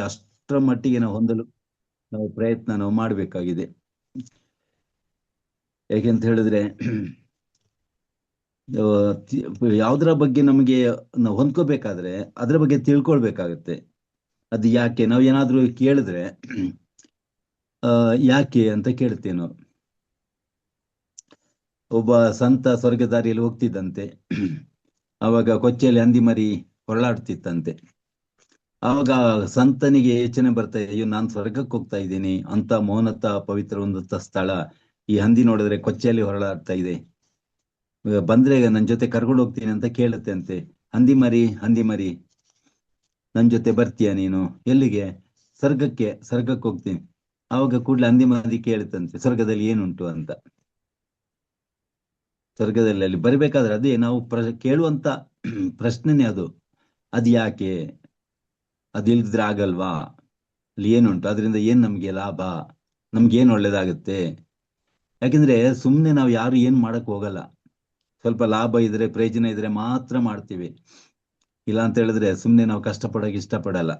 ಅಷ್ಟರ ಮಟ್ಟಿಗೆ ನಾವು ಹೊಂದಲು ನಾವು ಪ್ರಯತ್ನ ನಾವು ಮಾಡಬೇಕಾಗಿದೆ. ಯಾಕೆಂತ ಹೇಳಿದ್ರೆ ಯಾವುದರ ಬಗ್ಗೆ ನಮಗೆ ನಾವು ಹೊಂದ್ಕೋಬೇಕಾದ್ರೆ ಅದರ ಬಗ್ಗೆ ತಿಳ್ಕೊಳ್ಬೇಕಾಗತ್ತೆ. ಅದು ಯಾಕೆ ನಾವು ಏನಾದ್ರೂ ಕೇಳಿದ್ರೆ ಯಾಕೆ ಅಂತ ಕೇಳ್ತೇವೆ ನಾವು. ಒಬ್ಬ ಸಂತ ಸ್ವರ್ಗ ದಾರಿಯಲ್ಲಿ ಹೋಗ್ತಿದ್ದಂತೆ. ಆವಾಗ ಕೊಚ್ಚೆಯಲ್ಲಿ ಹಂದಿ ಮರಿ ಹೊರಳಾಡ್ತಿತ್ತಂತೆ. ಆವಾಗ ಸಂತನಿಗೆ ಯೋಚನೆ ಬರ್ತಾ ಇದೆ, ಅಯ್ಯೋ ನಾನು ಸ್ವರ್ಗಕ್ಕೆ ಹೋಗ್ತಾ ಇದ್ದೀನಿ ಅಂತ ಮೌನತ ಪವಿತ್ರ ಒಂದು ಸ್ಥಳ, ಈ ಹಂದಿ ನೋಡಿದ್ರೆ ಕೊಚ್ಚೆಯಲ್ಲಿ ಹೊರಳಾಡ್ತಾ ಇದೆ, ಬಂದ್ರೆ ನನ್ನ ಜೊತೆ ಕರ್ಕೊಂಡು ಹೋಗ್ತೀನಿ ಅಂತ ಕೇಳುತ್ತೆ ಅಂತೆ. ಹಂದಿ ಮರಿ ನನ್ ಜೊತೆ ಬರ್ತೀಯ ನೀನು? ಎಲ್ಲಿಗೆ? ಸ್ವರ್ಗಕ್ಕೆ ಹೋಗ್ತೀನಿ. ಆವಾಗ ಕೂಡ್ಲೆ ಹಂದಿ ಮರಿ ಕೇಳುತ್ತಂತೆ, ಸ್ವರ್ಗದಲ್ಲಿ ಏನುಂಟು ಅಂತ. ಸ್ವರ್ಗದಲ್ಲಿ ಅಲ್ಲಿ ಬರಬೇಕಾದ್ರೆ ಅದೇ ನಾವು ಕೇಳುವಂತ ಪ್ರಶ್ನೆನೇ ಅದು. ಅದು ಯಾಕೆ? ಅದು ಇಲ್ದಿದ್ರೆ ಆಗಲ್ವಾ? ಅಲ್ಲಿ ಏನುಂಟು? ಅದರಿಂದ ಏನ್ ನಮ್ಗೆ ಲಾಭ? ನಮ್ಗೇನ್ ಒಳ್ಳೇದಾಗುತ್ತೆ? ಯಾಕೆಂದ್ರೆ ಸುಮ್ನೆ ನಾವು ಯಾರು ಏನ್ ಮಾಡಕ್ ಹೋಗಲ್ಲ. ಸ್ವಲ್ಪ ಲಾಭ ಇದ್ರೆ ಪ್ರಯೋಜನ ಇದ್ರೆ ಮಾತ್ರ ಮಾಡ್ತೀವಿ. ಇಲ್ಲ ಅಂತ ಹೇಳಿದ್ರೆ ಸುಮ್ನೆ ನಾವು ಕಷ್ಟಪಡೋಕೆ ಇಷ್ಟಪಡಲ್ಲ.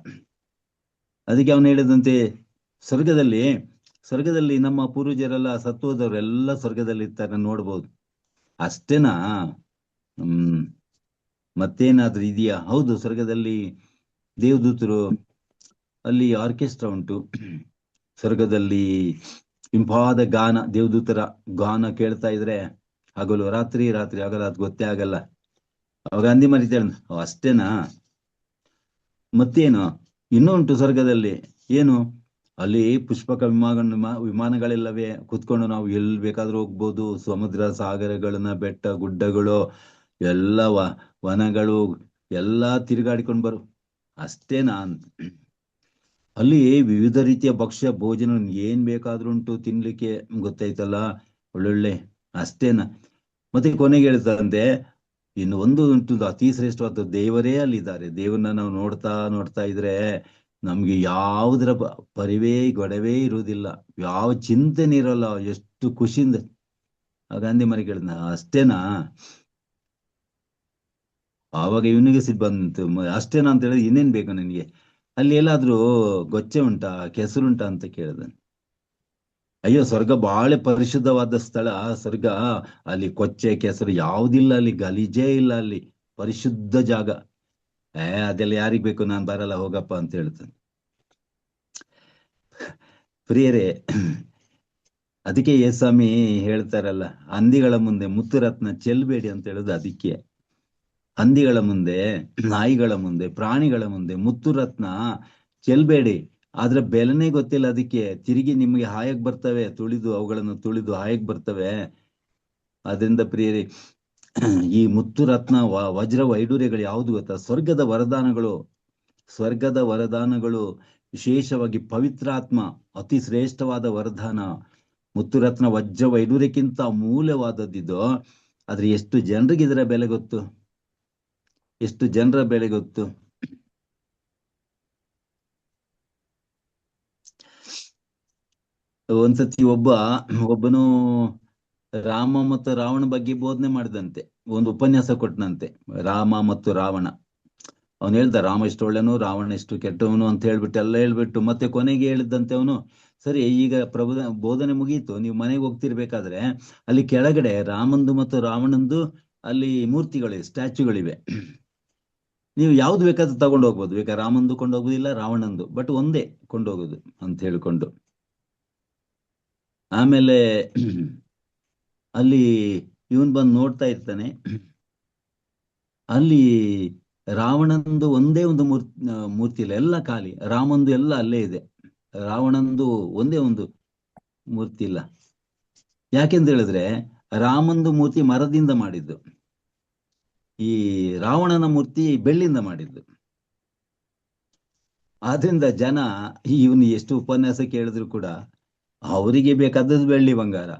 ಅದಕ್ಕೆ ಅವನು ಹೇಳಿದಂತೆ, ಸ್ವರ್ಗದಲ್ಲಿ ನಮ್ಮ ಪೂರ್ವಜರೆಲ್ಲ ಸತ್ತು ಹೋದವರೆಲ್ಲ ಸ್ವರ್ಗದಲ್ಲಿ ಇರ್ತಾರೆ, ನೋಡ್ಬೋದು. ಅಷ್ಟೇನಾ? ಮತ್ತೇನಾದ್ರೂ ಇದೆಯಾ? ಹೌದು, ಸ್ವರ್ಗದಲ್ಲಿ ದೇವದೂತರು, ಅಲ್ಲಿ ಆರ್ಕೆಸ್ಟ್ರಾ ಉಂಟು. ಸ್ವರ್ಗದಲ್ಲಿ ಇಂಪಾದ ಗಾನ, ದೇವದೂತರ ಗಾನ ಕೇಳ್ತಾ ಇದ್ರೆ ಹಗಲು ರಾತ್ರಿ ಆಗಲ್ಲ, ಅದು ಗೊತ್ತೇ ಆಗಲ್ಲ. ಅವಾಗ ಹಂದಿ ಮರಿತೇಳ, ಅಷ್ಟೇನಾ? ಮತ್ತೇನು ಇನ್ನೂ ಉಂಟು ಸ್ವರ್ಗದಲ್ಲಿ? ಏನು? ಅಲ್ಲಿ ಪುಷ್ಪಕ ವಿಮಾನಗಳೆಲ್ಲವೇ, ಕುತ್ಕೊಂಡು ನಾವು ಎಲ್ಲಿ ಬೇಕಾದ್ರೂ ಹೋಗ್ಬೋದು. ಸಮುದ್ರ ಸಾಗರಗಳನ್ನ, ಬೆಟ್ಟ ಗುಡ್ಡಗಳು, ಎಲ್ಲ ವನಗಳು ಎಲ್ಲ ತಿರುಗಾಡಿಕೊಂಡು ಬರು. ಅಷ್ಟೇನಾ ಅಂತ. ಅಲ್ಲಿ ವಿವಿಧ ರೀತಿಯ ಭಕ್ಷ್ಯ ಭೋಜನ ಏನ್ ಬೇಕಾದ್ರೂ ಉಂಟು ತಿನ್ಲಿಕ್ಕೆ, ಗೊತ್ತಾಯ್ತಲ್ಲ, ಒಳ್ಳೊಳ್ಳೆ. ಅಷ್ಟೇನಾ? ಮತ್ತೆ ಕೊನೆಗೆ ಹೇಳ್ತಂತೆ, ಇನ್ನು ಒಂದು ಉಂಟು, ಅತಿ ಶ್ರೇಷ್ಠವಾದ ದೇವರೇ ಅಲ್ಲಿದ್ದಾರೆ. ದೇವರನ್ನ ನಾವು ನೋಡ್ತಾ ಇದ್ರೆ ನಮ್ಗೆ ಯಾವುದರ ಗೊಡವೇ ಇರುವುದಿಲ್ಲ, ಯಾವ ಚಿಂತೆನೇ ಇರಲ್ಲ, ಎಷ್ಟು ಖುಷಿಯಿಂದ. ಗಾಂಧಿ ಮರಿ ಕೇಳಿದ್ನ, ಅಷ್ಟೇನಾ? ಆವಾಗ ಇವನಿಗೆ ಸಿಟ್ಟು ಬಂತು, ಅಷ್ಟೇನಾ ಅಂತ ಹೇಳಿದ್ರೆ ಇನ್ನೇನ್ ಬೇಕು ನನಗೆ? ಅಲ್ಲಿ ಎಲ್ಲಾದ್ರೂ ಗೊಚ್ಚೆ ಉಂಟಾ, ಕೆಸರುಂಟಾ ಅಂತ ಕೇಳಿದ. ಅಯ್ಯೋ, ಸ್ವರ್ಗ ಬಹಳ ಪರಿಶುದ್ಧವಾದ ಸ್ಥಳ. ಸ್ವರ್ಗ ಅಲ್ಲಿ ಕೊಚ್ಚೆ ಕೆಸರು ಯಾವುದಿಲ್ಲ, ಅಲ್ಲಿ ಗಲೀಜೇ ಇಲ್ಲ, ಅಲ್ಲಿ ಪರಿಶುದ್ಧ ಜಾಗ. ಅದೆಲ್ಲ ಯಾರಿಗ್ ಬೇಕು, ನಾನು ಬರಲ್ಲ, ಹೋಗಪ್ಪ ಅಂತ ಹೇಳ್ತಾನೆ. ಪ್ರಿಯರೇ, ಅದಕ್ಕೆ ಯೇಸ್ವಾಮಿ ಹೇಳ್ತಾರಲ್ಲ, ಹಂದಿಗಳ ಮುಂದೆ ಮುತ್ತು ರತ್ನ ಚೆಲ್ಬೇಡಿ ಅಂತ ಹೇಳುದು ಅದಕ್ಕೆ. ಹಂದಿಗಳ ಮುಂದೆ, ನಾಯಿಗಳ ಮುಂದೆ, ಪ್ರಾಣಿಗಳ ಮುಂದೆ ಮುತ್ತು ರತ್ನ ಚೆಲ್ಬೇಡಿ. ಆದ್ರೆ ಬೆಲೆನೇ ಗೊತ್ತಿಲ್ಲ ಅದಕ್ಕೆ, ತಿರುಗಿ ನಿಮಗೆ ಹಾಯಕ್ ಬರ್ತವೆ, ಅವುಗಳನ್ನು ತುಳಿದು ಹಾಯಕ್ ಬರ್ತವೆ. ಅದರಿಂದ ಪ್ರಿಯರೇ, ಈ ಮುತ್ತು ರತ್ನ ವಜ್ರ ವೈಡೂರ್ಯಗಳು ಯಾವುದು ಗೊತ್ತಾ? ಸ್ವರ್ಗದ ವರದಾನಗಳು, ವಿಶೇಷವಾಗಿ ಪವಿತ್ರಾತ್ಮ ಅತಿ ಶ್ರೇಷ್ಠವಾದ ವರದಾನ. ಮುತ್ತು ರತ್ನ ವಜ್ರ ವೈಡೂರ್ಯಕ್ಕಿಂತ ಅಮೂಲ್ಯವಾದದ್ದಿದು. ಆದ್ರೆ ಎಷ್ಟು ಜನರಿಗೆ ಇದರ ಬೆಲೆ ಗೊತ್ತು? ಎಷ್ಟು ಜನರ ಬೆಲೆ ಗೊತ್ತು? ಒಂದ್ಸತಿ ಒಬ್ಬನು ರಾಮ ಮತ್ತು ರಾವಣ ಬಗ್ಗೆ ಬೋಧನೆ ಮಾಡಿದಂತೆ, ಒಂದು ಉಪನ್ಯಾಸ ಕೊಟ್ಟನಂತೆ. ರಾಮ ಮತ್ತು ರಾವಣ. ಅವನು ಹೇಳ್ದ, ರಾಮ ಎಷ್ಟು ಒಳ್ಳೆನು, ರಾವಣ ಎಷ್ಟು ಕೆಟ್ಟವನು ಅಂತ ಹೇಳ್ಬಿಟ್ಟು ಮತ್ತೆ ಕೊನೆಗೆ ಹೇಳಿದ್ದಂತೆ ಅವನು, ಸರಿ ಈಗ ಬೋಧನೆ ಮುಗಿಯಿತು, ನೀವು ಮನೆಗೆ ಹೋಗ್ತಿರ್ಬೇಕಾದ್ರೆ ಅಲ್ಲಿ ಕೆಳಗಡೆ ರಾಮಂದು ಮತ್ತು ರಾವಣಂದು ಅಲ್ಲಿ ಮೂರ್ತಿಗಳಿವೆ, ಸ್ಟ್ಯಾಚ್ಯೂಗಳಿವೆ. ನೀವು ಯಾವ್ದು ಬೇಕಾದ್ರೂ ತಗೊಂಡು ಹೋಗ್ಬೋದು. ಬೇಕಾ ರಾಮಂದು ಕೊಂಡೋಗುದಿಲ್ಲ, ರಾವಣಂದು, ಬಟ್ ಒಂದೇ ಕೊಂಡೋಗುದು ಅಂತ ಹೇಳಿಕೊಂಡು. ಆಮೇಲೆ ಅಲ್ಲಿ ಇವನ್ ಬಂದು ನೋಡ್ತಾ ಇರ್ತಾನೆ. ಅಲ್ಲಿ ರಾವಣಂದು ಒಂದೇ ಒಂದು ಮೂರ್ತಿ ಇಲ್ಲ, ಎಲ್ಲ ಖಾಲಿ. ರಾಮಂದು ಎಲ್ಲ ಅಲ್ಲೇ ಇದೆ, ರಾವಣಂದು ಒಂದೇ ಒಂದು ಮೂರ್ತಿ ಇಲ್ಲ. ಯಾಕೆಂತ ಹೇಳಿದ್ರೆ ರಾಮಂದು ಮೂರ್ತಿ ಮರದಿಂದ ಮಾಡಿದ್ದು, ಈ ರಾವಣನ ಮೂರ್ತಿ ಬೆಳ್ಳಿಯಿಂದ ಮಾಡಿದ್ದು. ಆದ್ರಿಂದ ಜನ ಇವನು ಎಷ್ಟು ಉಪನ್ಯಾಸ ಕೇಳಿದ್ರು ಕೂಡ ಅವರಿಗೆ ಬೇಕಾದದ್ದು ಬೆಳ್ಳಿ ಬಂಗಾರ.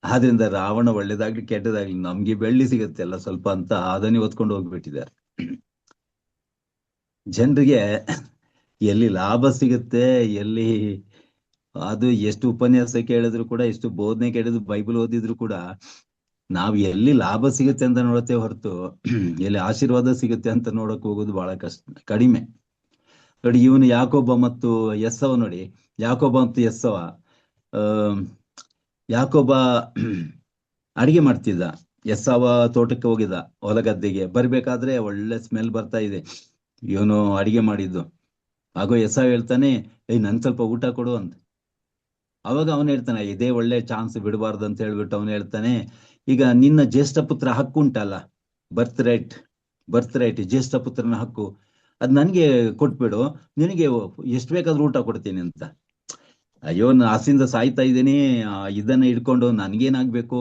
ಆದ್ರಿಂದ ರಾವಣ ಒಳ್ಳೇದಾಗ್ಲಿ ಕೆಟ್ಟದಾಗ್ಲಿ ನಮ್ಗೆ ಬೆಳ್ಳಿ ಸಿಗುತ್ತೆ ಅಲ್ಲ ಸ್ವಲ್ಪ ಅಂತ ಅದನ್ನೇ ಹೊತ್ಕೊಂಡು ಹೋಗ್ಬಿಟ್ಟಿದ್ದಾರೆ. ಜನರಿಗೆ ಎಲ್ಲಿ ಲಾಭ ಸಿಗುತ್ತೆ, ಎಲ್ಲಿ ಅದು ಎಷ್ಟು ಉಪನ್ಯಾಸ ಕೇಳಿದ್ರು ಕೂಡ, ಎಷ್ಟು ಬೋಧನೆ ಕೇಳಿದ್ರು, ಬೈಬಲ್ ಓದಿದ್ರು ಕೂಡ ನಾವು ಎಲ್ಲಿ ಲಾಭ ಸಿಗುತ್ತೆ ಅಂತ ನೋಡುತ್ತೇವೆ ಹೊರತು ಎಲ್ಲಿ ಆಶೀರ್ವಾದ ಸಿಗುತ್ತೆ ಅಂತ ನೋಡಕ್ ಹೋಗೋದು ಬಹಳ ಕಡಿಮೆ. ನೋಡಿ ಇವನು ಯಾಕೋಬ ಮತ್ತು ಎಸ್ಸವ ನೋಡಿ, ಯಾಕೋಬ ಮತ್ತು ಎಸ್ಸವ. ಆ ಯಾಕೋಬ ಅಡಿಗೆ ಮಾಡ್ತಿದ್ದ, ಎಸ್ಸವ ತೋಟಕ್ಕೆ ಹೋಗಿದ್ದ, ಹೊಲಗದ್ದೆಗೆ ಬರ್ಬೇಕಾದ್ರೆ ಒಳ್ಳೆ ಸ್ಮೆಲ್ ಬರ್ತಾ ಇದೆ, ಇವನು ಅಡಿಗೆ ಮಾಡಿದ್ದು. ಆಗೋ ಎಸ್ಸವ ಹೇಳ್ತಾನೆ, ನನ್ ಸ್ವಲ್ಪ ಊಟ ಕೊಡು ಅಂತ. ಅವಾಗ ಅವನು ಹೇಳ್ತಾನೆ, ಇದೇ ಒಳ್ಳೆ ಚಾನ್ಸ್ ಬಿಡಬಾರ್ದು ಅಂತ ಹೇಳ್ಬಿಟ್ಟು ಅವನು ಹೇಳ್ತಾನೆ, ಈಗ ನಿನ್ನ ಜ್ಯೇಷ್ಠ ಪುತ್ರ ಹಕ್ಕು ಉಂಟಲ್ಲ, ಬರ್ತ್ ರೈಟ್, ಬರ್ತ್ ರೈಟ್, ಜ್ಯೇಷ್ಠ ಪುತ್ರನ ಹಕ್ಕು, ಅದ್ ನನ್ಗೆ ಕೊಟ್ಬಿಡು, ನಿನಗೆ ಎಷ್ಟು ಬೇಕಾದ್ರೂ ಊಟ ಕೊಡ್ತೀನಿ ಅಂತ. ಅಯ್ಯೋ, ನಾನು ಆಸೆಯಿಂದ ಸಾಯ್ತಾ ಇದ್ದೀನಿ, ಇದನ್ನ ಇಟ್ಕೊಂಡು ನನ್ಗೇನಾಗ್ಬೇಕು,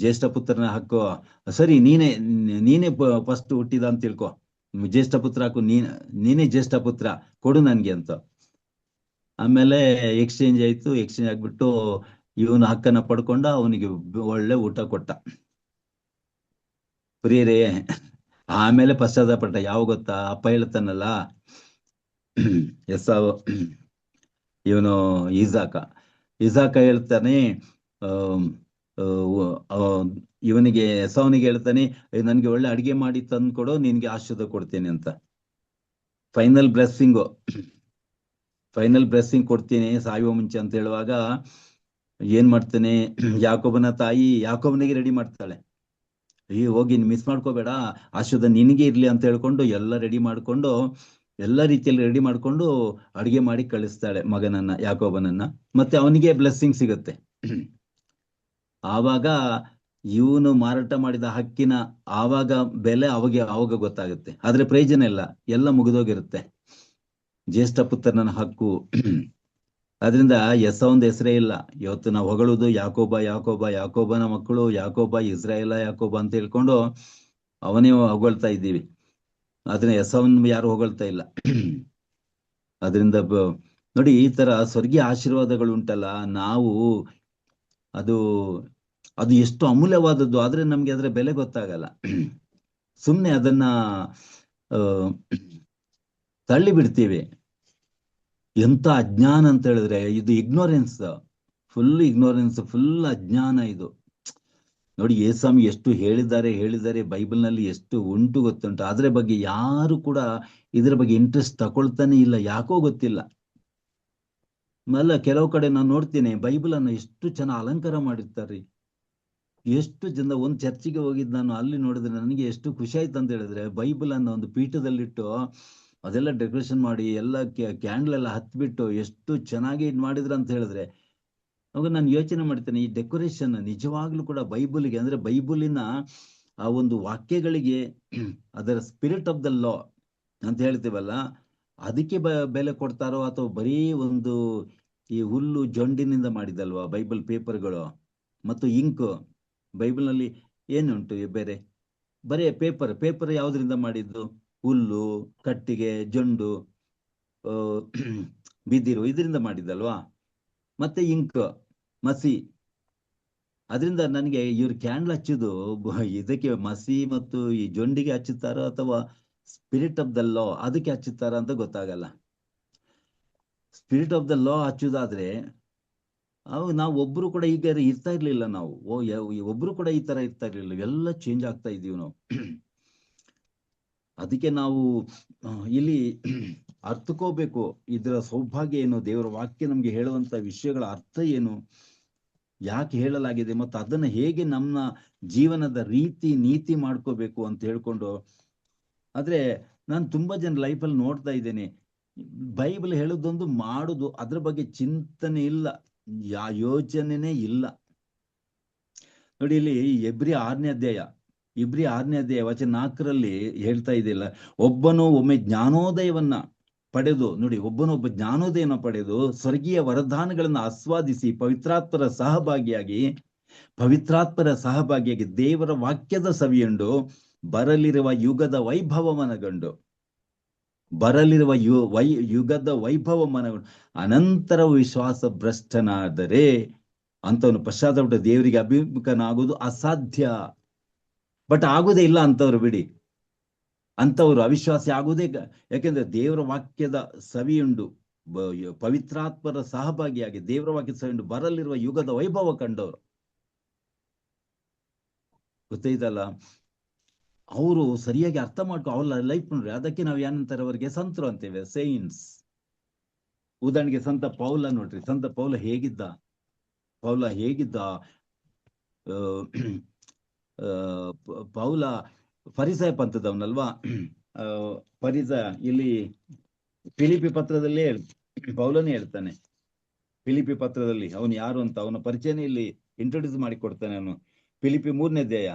ಜ್ಯೇಷ್ಠ ಪುತ್ರನ ಹಕ್ಕು, ಸರಿ ನೀನೇ ನೀನೇ ಫಸ್ಟ್ ಹುಟ್ಟಿದ ಅಂತ ತಿಳ್ಕೊ, ಜ್ಯೇಷ್ಠ ಪುತ್ರ ಹಕ್ಕು ನೀನೇ ಜ್ಯೇಷ್ಠ ಪುತ್ರ, ಕೊಡು ನನ್ಗೆ ಅಂತ. ಆಮೇಲೆ ಎಕ್ಸ್ಚೇಂಜ್ ಆಯ್ತು, ಎಕ್ಸ್ಚೇಂಜ್ ಆಗ್ಬಿಟ್ಟು ಇವನು ಹಕ್ಕನ್ನ ಪಡ್ಕೊಂಡ, ಅವನಿಗೆ ಒಳ್ಳೆ ಊಟ ಕೊಟ್ಟ. ಪ್ರಿಯರೇ, ಆಮೇಲೆ ಪಶ್ಚಾತ್ತಾಪಟ್ಟ. ಯಾವ ಗೊತ್ತಾ, ಅಪ್ಪ ಹೇಳ್ತಾನಲ್ಲ, ಎಸ್ ಇವನು ಇಸಾಕ, ಇಸಾಕ ಹೇಳ್ತಾನೆ, ಇವನಿಗೆ ಎಸವನಿಗೆ ಹೇಳ್ತಾನೆ, ನನ್ಗೆ ಒಳ್ಳೆ ಅಡಿಗೆ ಮಾಡಿ ತಂದ್ಕೊಡು, ನಿನ್ಗೆ ಆಶೀರ್ವಾದ ಕೊಡ್ತೇನೆ ಅಂತ. ಫೈನಲ್ ಬ್ಲೆಸ್ಸಿಂಗು, ಫೈನಲ್ ಬ್ಲೆಸ್ಸಿಂಗ್ ಕೊಡ್ತೀನಿ ಸಾಯುವ ಮುಂಚೆ ಅಂತ ಹೇಳುವಾಗ ಏನ್ ಮಾಡ್ತಾನೆ, ಯಾಕೋಬನ ತಾಯಿ ಯಾಕೋಬನಿಗೆ ರೆಡಿ ಮಾಡ್ತಾಳೆ, ಹೋಗಿ ಮಿಸ್ ಮಾಡ್ಕೋಬೇಡ, ಆಶೀರ್ವಾದ ನಿನಗೆ ಇರ್ಲಿ ಅಂತ ಹೇಳ್ಕೊಂಡು ಎಲ್ಲ ರೆಡಿ ಮಾಡ್ಕೊಂಡು, ಎಲ್ಲ ರೀತಿಯಲ್ಲಿ ರೆಡಿ ಮಾಡ್ಕೊಂಡು ಅಡಿಗೆ ಮಾಡಿ ಕಳಿಸ್ತಾಳೆ ಮಗನನ್ನ, ಯಾಕೋಬನನ್ನ. ಮತ್ತೆ ಅವನಿಗೆ ಬ್ಲೆಸ್ಸಿಂಗ್ ಸಿಗುತ್ತೆ. ಆವಾಗ ಇವನು ಮಾರಾಟ ಮಾಡಿದ ಹಕ್ಕಿನ ಆವಾಗ ಬೆಲೆ ಅವಾಗ ಗೊತ್ತಾಗುತ್ತೆ, ಆದ್ರೆ ಪ್ರಯೋಜನ ಇಲ್ಲ, ಎಲ್ಲ ಮುಗಿದೋಗಿರುತ್ತೆ, ಜ್ಯೇಷ್ಠ ಪುತ್ರನ ಹಕ್ಕು. ಅದರಿಂದ ಎಸವಂದು ಹೆಸರೇ ಇಲ್ಲ. ಇವತ್ತು ನಾವು ಹೊಗಳುದು ಯಾಕೋಬ, ಯಾಕೋಬ, ಯಾಕೋಬನ ಮಕ್ಕಳು, ಯಾಕೋಬ, ಇಸ್ರಾಯೇಲ ಯಾಕೋಬ ಅಂತ ಹೇಳ್ಕೊಂಡು ಅವನೇ ಹೊಗಳ್ತಾ ಇದ್ದೀವಿ, ಆದ್ರೆ ಎಸವನ್ ಯಾರು ಹೊಗಳ್ತಾ ಇಲ್ಲ. ಅದರಿಂದ ನೋಡಿ, ಈ ತರ ಸ್ವರ್ಗೀಯ ಆಶೀರ್ವಾದಗಳು ಉಂಟಲ್ಲ, ನಾವು ಅದು ಅದು ಎಷ್ಟು ಅಮೂಲ್ಯವಾದದ್ದು, ಆದ್ರೆ ನಮ್ಗೆ ಅದರ ಬೆಲೆ ಗೊತ್ತಾಗಲ್ಲ. ಸುಮ್ಮನೆ ಅದನ್ನ ತಳ್ಳಿ ಬಿಡ್ತೀವಿ. ಎಂತ ಅಜ್ಞಾನ ಅಂತ ಹೇಳಿದ್ರೆ, ಇದು ಇಗ್ನೋರೆನ್ಸ್, ಫುಲ್ ಇಗ್ನೋರೆನ್ಸ್, ಫುಲ್ ಅಜ್ಞಾನ ಇದು. ನೋಡಿ, ಯೇಸ್ವಾಮಿ ಎಷ್ಟು ಹೇಳಿದ್ದಾರೆ ಬೈಬಲ್ನಲ್ಲಿ ಎಷ್ಟು ಉಂಟು ಗೊತ್ತುಂಟು, ಅದ್ರ ಬಗ್ಗೆ ಯಾರು ಕೂಡ ಇದ್ರ ಬಗ್ಗೆ ಇಂಟ್ರೆಸ್ಟ್ ತಗೊಳ್ತಾನೆ ಇಲ್ಲ, ಯಾಕೋ ಗೊತ್ತಿಲ್ಲ. ಆಮೇಲೆ ಕೆಲವು ಕಡೆ ನಾನು ನೋಡ್ತೀನಿ, ಬೈಬಲ್ ಅನ್ನು ಎಷ್ಟು ಚೆನ್ನಾಗಿ ಅಲಂಕಾರ ಮಾಡಿರ್ತಾರೆ, ಎಷ್ಟು ಜನ. ಒಂದು ಚರ್ಚಿಗೆ ಹೋಗಿದ್ದು ನಾನು, ಅಲ್ಲಿ ನೋಡಿದ್ರೆ ನನಗೆ ಎಷ್ಟು ಖುಷಿ ಆಯ್ತು ಅಂತ ಹೇಳಿದ್ರೆ, ಬೈಬಲ್ ಅನ್ನು ಒಂದು ಪೀಠದಲ್ಲಿಟ್ಟು ಅದೆಲ್ಲ ಡೆಕೋರೇಷನ್ ಮಾಡಿ ಎಲ್ಲ ಕ್ಯಾಂಡಲ್ ಎಲ್ಲ ಹತ್ಬಿಟ್ಟು ಎಷ್ಟು ಚೆನ್ನಾಗಿ ಇದು ಮಾಡಿದ್ರು ಅಂತ ಹೇಳಿದ್ರೆ, ಅವಾಗ ನಾನು ಯೋಚನೆ ಮಾಡ್ತೇನೆ, ಈ ಡೆಕೋರೇಷನ್ ನಿಜವಾಗ್ಲೂ ಕೂಡ ಬೈಬಲ್ಗೆ, ಅಂದ್ರೆ ಬೈಬಲಿನ ಆ ಒಂದು ವಾಕ್ಯಗಳಿಗೆ, ಅದರ ಸ್ಪಿರಿಟ್ ಆಫ್ ದ ಲಾ ಅಂತ ಹೇಳ್ತೀವಲ್ಲ, ಅದಕ್ಕೆ ಬೆಲೆ ಕೊಡ್ತಾರೋ, ಅಥವಾ ಬರೀ ಒಂದು ಈ ಹುಲ್ಲು ಜೊಂಡಿನಿಂದ ಮಾಡಿದಲ್ವಾ ಬೈಬಲ್ ಪೇಪರ್ಗಳು ಮತ್ತು ಇಂಕ್. ಬೈಬಲ್ನಲ್ಲಿ ಏನುಂಟು ಬೇರೆ, ಬರೀ ಪೇಪರ್ ಯಾವ್ದ್ರಿಂದ ಮಾಡಿದ್ದು, ಹುಲ್ಲು, ಕಟ್ಟಿಗೆ, ಜೊಂಡು, ಬಿದಿರು, ಇದರಿಂದ ಮಾಡಿದ್ದಲ್ವಾ. ಮತ್ತೆ ಇಂಕ್, ಮಸಿ. ಅದರಿಂದ ನನಗೆ ಇವ್ರು ಕ್ಯಾಂಡಲ್ ಹಚ್ಚುದು ಇದಕ್ಕೆ ಮಸಿ ಮತ್ತು ಈ ಜೊಂಡಿಗೆ ಹಚ್ಚುತ್ತಾರೋ, ಅಥವಾ ಸ್ಪಿರಿಟ್ ಆಫ್ ದ ಲಾ ಅದಕ್ಕೆ ಹಚ್ಚುತ್ತಾರ ಅಂತ ಗೊತ್ತಾಗಲ್ಲ. ಸ್ಪಿರಿಟ್ ಆಫ್ ದ ಲಾ ಹಚ್ಚುದಾದ್ರೆ ಅವಾಗ ನಾವು ಒಬ್ರು ಕೂಡ ಈಗ ಇರ್ತಾ ಇರ್ಲಿಲ್ಲ, ನಾವು ಒಬ್ರು ಕೂಡ ಈ ತರ ಇರ್ತಾ ಇರ್ಲಿಲ್ಲ, ಎಲ್ಲ ಚೇಂಜ್ ಆಗ್ತಾ ಇದೀವಿ ನಾವು. ಅದಕ್ಕೆ ನಾವು ಇಲ್ಲಿ ಅರ್ಥಕೋಬೇಕು, ಇದರ ಸೌಭಾಗ್ಯ ಏನು, ದೇವರ ವಾಕ್ಯ ನಮ್ಗೆ ಹೇಳುವಂತ ವಿಷಯಗಳ ಅರ್ಥ ಏನು, ಯಾಕೆ ಹೇಳಲಾಗಿದೆ, ಮತ್ತು ಅದನ್ನ ಹೇಗೆ ನಮ್ಮ ಜೀವನದ ರೀತಿ ನೀತಿ ಮಾಡ್ಕೋಬೇಕು ಅಂತ ಹೇಳ್ಕೊಂಡು. ಆದ್ರೆ ನಾನು ತುಂಬಾ ಜನ ಲೈಫಲ್ಲಿ ನೋಡ್ತಾ ಇದ್ದೇನೆ, ಬೈಬಲ್ ಹೇಳೋದೊಂದು ಮಾಡುದು, ಅದ್ರ ಬಗ್ಗೆ ಚಿಂತನೆ ಇಲ್ಲ, ಯೋಚನೆನೇ ಇಲ್ಲ. ನೋಡಿ, ಇಲ್ಲಿ ಇಬ್ರಿ 6ನೇ ಅಧ್ಯಾಯ ವಚನ 4ರಲ್ಲಿ ಹೇಳ್ತಾ ಇದೆಯಲ್ಲ, ಒಬ್ಬನು ಒಮ್ಮೆ ಜ್ಞಾನೋದಯವನ್ನ ಪಡೆದು, ನೋಡಿ, ಒಬ್ಬ ಜ್ಞಾನೋದಯನ ಪಡೆದು ಸ್ವರ್ಗೀಯ ವರದಾನಗಳನ್ನ ಆಸ್ವಾದಿಸಿ ಪವಿತ್ರಾತ್ಮರ ಸಹಭಾಗಿಯಾಗಿ ದೇವರ ವಾಕ್ಯದ ಸವಿಯುಂಡು ಬರಲಿರುವ ಯುಗದ ವೈಭವ ಮನಗಂಡು ಅನಂತರ ವಿಶ್ವಾಸ ಭ್ರಷ್ಟನಾದರೆ ಅಂತವನು ಪಶ್ಚಾತ್ತಾಪ ದೇವರಿಗೆ ಅಭಿಮುಖನಾಗುವುದು ಅಸಾಧ್ಯ. ಬಟ್ ಆಗುದೇ ಇಲ್ಲ ಅಂತವ್ರು, ಬಿಡಿ, ಅಂತವ್ರು ಅವಿಶ್ವಾಸಿ ಆಗುವುದೇ. ಯಾಕೆಂದ್ರೆ ದೇವರ ವಾಕ್ಯದ ಸವಿಯುಂಡು, ಪವಿತ್ರಾತ್ಮರ ಸಹಭಾಗಿಯಾಗಿ ದೇವರ ವಾಕ್ಯದ ಸವಿಯುಂಡು ಬರಲಿರುವ ಯುಗದ ವೈಭವ ಕಂಡವರು. ಗೊತ್ತೈತಲ್ಲ, ಅವರು ಸರಿಯಾಗಿ ಅರ್ಥ ಮಾಡ್ಕೊ ಅವ್ರ ಲೈಫ್ ನೋಡ್ರಿ. ಅದಕ್ಕೆ ನಾವು ಏನಂತಾರೆ ಅವರಿಗೆ ಸಂತರು ಅಂತೇವೆ, ಸೈನ್ಸ್. ಉದಾಹರಣೆಗೆ ಸಂತ ಪೌಲ ನೋಡ್ರಿ, ಸಂತ ಪೌಲ ಹೇಗಿದ್ದ, ಆ, ಆ, ಪೌಲ ಫರಿಸಾಯ ಪಂಥದವನಲ್ವಾ. ಆ, ಇಲ್ಲಿ ಫಿಲಿಪಿ ಪತ್ರದಲ್ಲಿ ಪೌಲನೇ ಹೇಳ್ತಾನೆ, ಫಿಲಿಪಿ ಪತ್ರದಲ್ಲಿ ಅವನು ಯಾರು ಅಂತ ಅವನ ಪರಿಚಯನೇ ಇಲ್ಲಿ ಇಂಟ್ರೊಡ್ಯೂಸ್ ಮಾಡಿ ಕೊಡ್ತಾನೆ ಅವನು. ಫಿಲಿಪಿ 3ನೇ ಅಧ್ಯಾಯ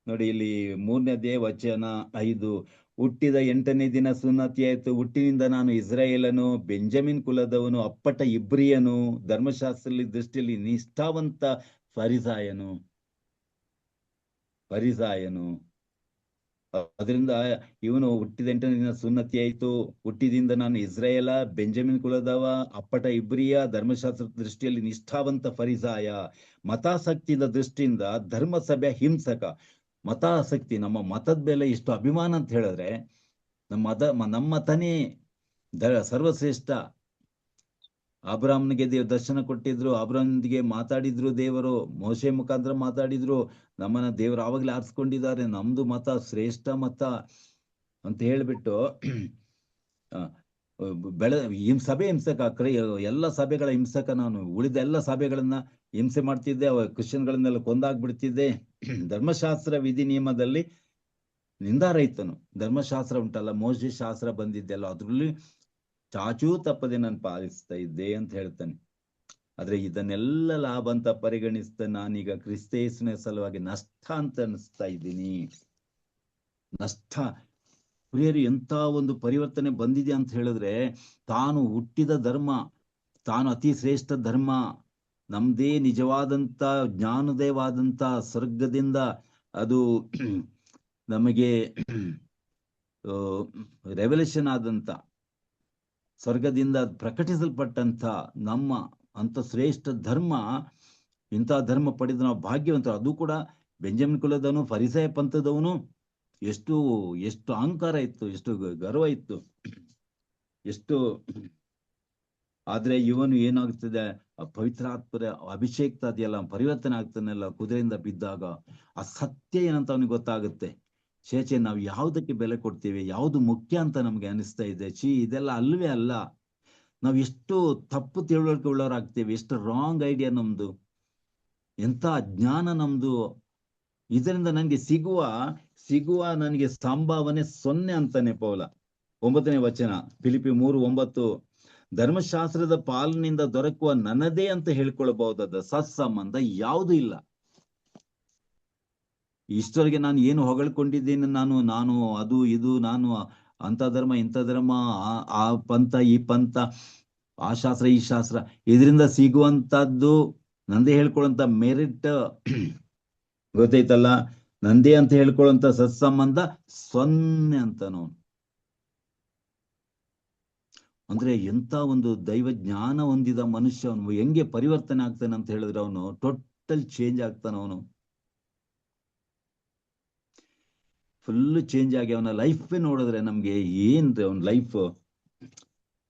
ನೋಡಿ, ಇಲ್ಲಿ 3ನೇ ಅಧ್ಯಾಯ ವಚನ 5. ಹುಟ್ಟಿದ 8ನೇ ದಿನ ಸುನ್ನತಿಯಾಯಿತು. ಹುಟ್ಟಿನಿಂದ ನಾನು ಇಸ್ರಾಯೇಲನು, ಬೆಂಜಮಿನ್ ಕುಲದವನು, ಅಪ್ಪಟ ಇಬ್ರಿಯನು, ಧರ್ಮಶಾಸ್ತ್ರದಲ್ಲಿ ದೃಷ್ಟಿಯಲ್ಲಿ ನಿಷ್ಠಾವಂತ ಫರಿಸಾಯನು. ಅದರಿಂದ ಇವನು ಹುಟ್ಟಿದ 8ನೇ ದಿನ ಸುನ್ನತಿ ಆಯಿತು. ಹುಟ್ಟಿದಿಂದ ನಾನು ಇಸ್ರಾಯೇಲ, ಬೆಂಜಮಿನ್ ಕುಲದವ, ಅಪ್ಪಟ ಇಬ್ರಿಯ, ಧರ್ಮಶಾಸ್ತ್ರ ದೃಷ್ಟಿಯಲ್ಲಿ ನಿಷ್ಠಾವಂತ ಫರಿಸಾಯ. ಮತಾಸಕ್ತಿಯ ದೃಷ್ಟಿಯಿಂದ ಧರ್ಮಸಭೆ ಹಿಂಸಕ. ಮತಾಸಕ್ತಿ, ನಮ್ಮ ಮತದ ಮೇಲೆ ಇಷ್ಟು ಅಭಿಮಾನ ಅಂತ ಹೇಳಿದ್ರೆ, ನಮ್ಮ ಮತನೇ ಸರ್ವಶ್ರೇಷ್ಠ. ಅಬ್ರಾಹ್ಮನಿಗೆ ದೇವ್ರ ದರ್ಶನ ಕೊಟ್ಟಿದ್ರು, ಅಬ್ರಾಹ್ಮನಿಗೆ ಮಾತಾಡಿದ್ರು ದೇವರು, ಮೋಶೆ ಮುಖಾಂತರ ಮಾತಾಡಿದ್ರು. ನಮ್ಮನ್ನ ದೇವರು ಆವಾಗಲೇ ಆರಿಸ್ಕೊಂಡಿದ್ದಾರೆ, ನಮ್ದು ಮತ ಶ್ರೇಷ್ಠ ಮತ ಅಂತ ಹೇಳ್ಬಿಟ್ಟು ಸಭೆ ಹಿಂಸಕ. ಎಲ್ಲ ಸಭೆಗಳ ಹಿಂಸಕ ನಾನು. ಉಳಿದ ಎಲ್ಲ ಸಭೆಗಳನ್ನ ಹಿಂಸೆ ಮಾಡ್ತಿದ್ದೆ, ಕ್ರಿಶ್ಚಿಯನ್ಗಳನ್ನೆಲ್ಲ ಕೊಂದಾಗ್ಬಿಡ್ತಿದ್ದೆ. ಧರ್ಮಶಾಸ್ತ್ರ ವಿಧಿ ನಿಯಮದಲ್ಲಿ ನಿಂದಾರಹಿತನು. ಧರ್ಮಶಾಸ್ತ್ರ ಉಂಟಲ್ಲ, ಮೋಶೆ ಶಾಸ್ತ್ರ ಬಂದಿದ್ದೆಲ್ಲ, ಅದ್ರಲ್ಲಿ ಚಾಚೂ ತಪ್ಪದೆ ನಾನು ಪಾಲಿಸ್ತಾ ಇದ್ದೆ ಅಂತ ಹೇಳ್ತಾನೆ. ಆದ್ರೆ ಇದನ್ನೆಲ್ಲ ಲಾಭ ಅಂತ ಪರಿಗಣಿಸ್ತಾ ನಾನೀಗ ಕ್ರಿಸ್ತೇಸುವಿನ ಸಲುವಾಗಿ ನಷ್ಟ ಅಂತ ಅನಿಸ್ತಾ ಇದ್ದೀನಿ. ನಷ್ಟ. ಪ್ರಿಯರು, ಎಂತ ಒಂದು ಪರಿವರ್ತನೆ ಬಂದಿದೆ ಅಂತ ಹೇಳಿದ್ರೆ, ತಾನು ಹುಟ್ಟಿದ ಧರ್ಮ, ತಾನು ಅತಿ ಶ್ರೇಷ್ಠ ಧರ್ಮ, ನಮ್ದೇ ನಿಜವಾದಂತ ಜ್ಞಾನೋದಯವಾದಂತ ಸ್ವರ್ಗದಿಂದ ಅದು ನಮಗೆ ರೆವಲ್ಯೂಷನ್ ಆದಂತ, ಸ್ವರ್ಗದಿಂದ ಪ್ರಕಟಿಸಲ್ಪಟ್ಟಂತ ನಮ್ಮ ಅಂತ ಶ್ರೇಷ್ಠ ಧರ್ಮ, ಇಂಥ ಧರ್ಮ ಪಡೆದು ನಾವು ಭಾಗ್ಯವಂತರು. ಅದು ಕೂಡ ಬೆಂಜಮಿನ್ ಕುಲದವನು, ಫರಿಸಾಯ ಪಂಥದವನು. ಎಷ್ಟು ಅಹಂಕಾರ ಇತ್ತು, ಎಷ್ಟು ಗರ್ವ ಇತ್ತು, ಎಷ್ಟು. ಆದ್ರೆ ಇವನು ಏನಾಗ್ತದೆ, ಪವಿತ್ರಾತ್ಮರ ಅಭಿಷೇಕ ಅದೆಯಲ್ಲ, ಪರಿವರ್ತನೆ ಆಗ್ತಾನೆಲ್ಲ ಕುದುರೆಯಿಂದ ಬಿದ್ದಾಗ. ಆ ಸತ್ಯ ಏನಂತ ಅವನಿಗೆ ಗೊತ್ತಾಗುತ್ತೆ. ಶೇಷೆ, ನಾವು ಯಾವುದಕ್ಕೆ ಬೆಲೆ ಕೊಡ್ತೀವಿ, ಯಾವುದು ಮುಖ್ಯ ಅಂತ ನಮ್ಗೆ ಅನಿಸ್ತಾ ಇದೆ. ಇದೆಲ್ಲ ಅಲ್ವೇ ಅಲ್ಲ. ನಾವು ಎಷ್ಟು ತಪ್ಪು ತಿಳುವಳಿಕೆ ಉಳ್ಳವರಾಗ್ತೇವೆ, ಎಷ್ಟು ರಾಂಗ್ ಐಡಿಯಾ ನಮ್ದು, ಎಂತ ಅಜ್ಞಾನ ನಮ್ದು. ಇದರಿಂದ ನನಗೆ ಸಿಗುವ ನನಗೆ ಸಂಭಾವನೆ 0 ಅಂತಾನೆ ಪೌಲ. 9ನೇ ವಚನ, ಫಿಲಿಪಿ 3:9. ಧರ್ಮಶಾಸ್ತ್ರದ ಪಾಲನೆಯಿಂದ ದೊರಕುವ ನನ್ನದೇ ಅಂತ ಹೇಳ್ಕೊಳ್ಬಹುದಾದ ಸತ್ಸಂಬಂಧ ಯಾವುದೂ ಇಲ್ಲ. ಇಷ್ಟವರೆಗೆ ನಾನು ಏನು ಹೊಗಳ್ಕೊಂಡಿದ್ದೀನಿ, ನಾನು ಅದು ಇದು, ನಾನು ಅಂತ ಧರ್ಮ ಇಂಥ ಧರ್ಮ, ಆ ಪಂಥ ಈ ಪಂಥ, ಆ ಶಾಸ್ತ್ರ ಈ ಶಾಸ್ತ್ರ, ಇದರಿಂದ ಸಿಗುವಂತದ್ದು ನಂದೇ ಹೇಳ್ಕೊಳ್ಳುವಂತ ಮೆರಿಟ್ ಗೊತ್ತೈತಲ್ಲ, ನಂದೇ ಅಂತ ಹೇಳ್ಕೊಳ್ಳುವಂತ ಸತ್ಸಂಬಂಧ 0 ಅಂತ ನಾವು. ಅಂದ್ರೆ ಎಂತ ಒಂದು ದೈವ ಜ್ಞಾನ ಹೊಂದಿದ ಮನುಷ್ಯ ಅವನು ಹೆಂಗೆ ಪರಿವರ್ತನೆ ಆಗ್ತಾನೆ ಅಂತ ಹೇಳಿದ್ರೆ, ಅವನು ಟೋಟಲ್ ಚೇಂಜ್ ಆಗ್ತಾನ. ಅವನು ಫುಲ್ ಚೇಂಜ್ ಆಗಿ ಅವನ ಲೈಫ್ ನೋಡಿದ್ರೆ ನಮ್ಗೆ ಏನ್ರಿ ಅವನ ಲೈಫ್,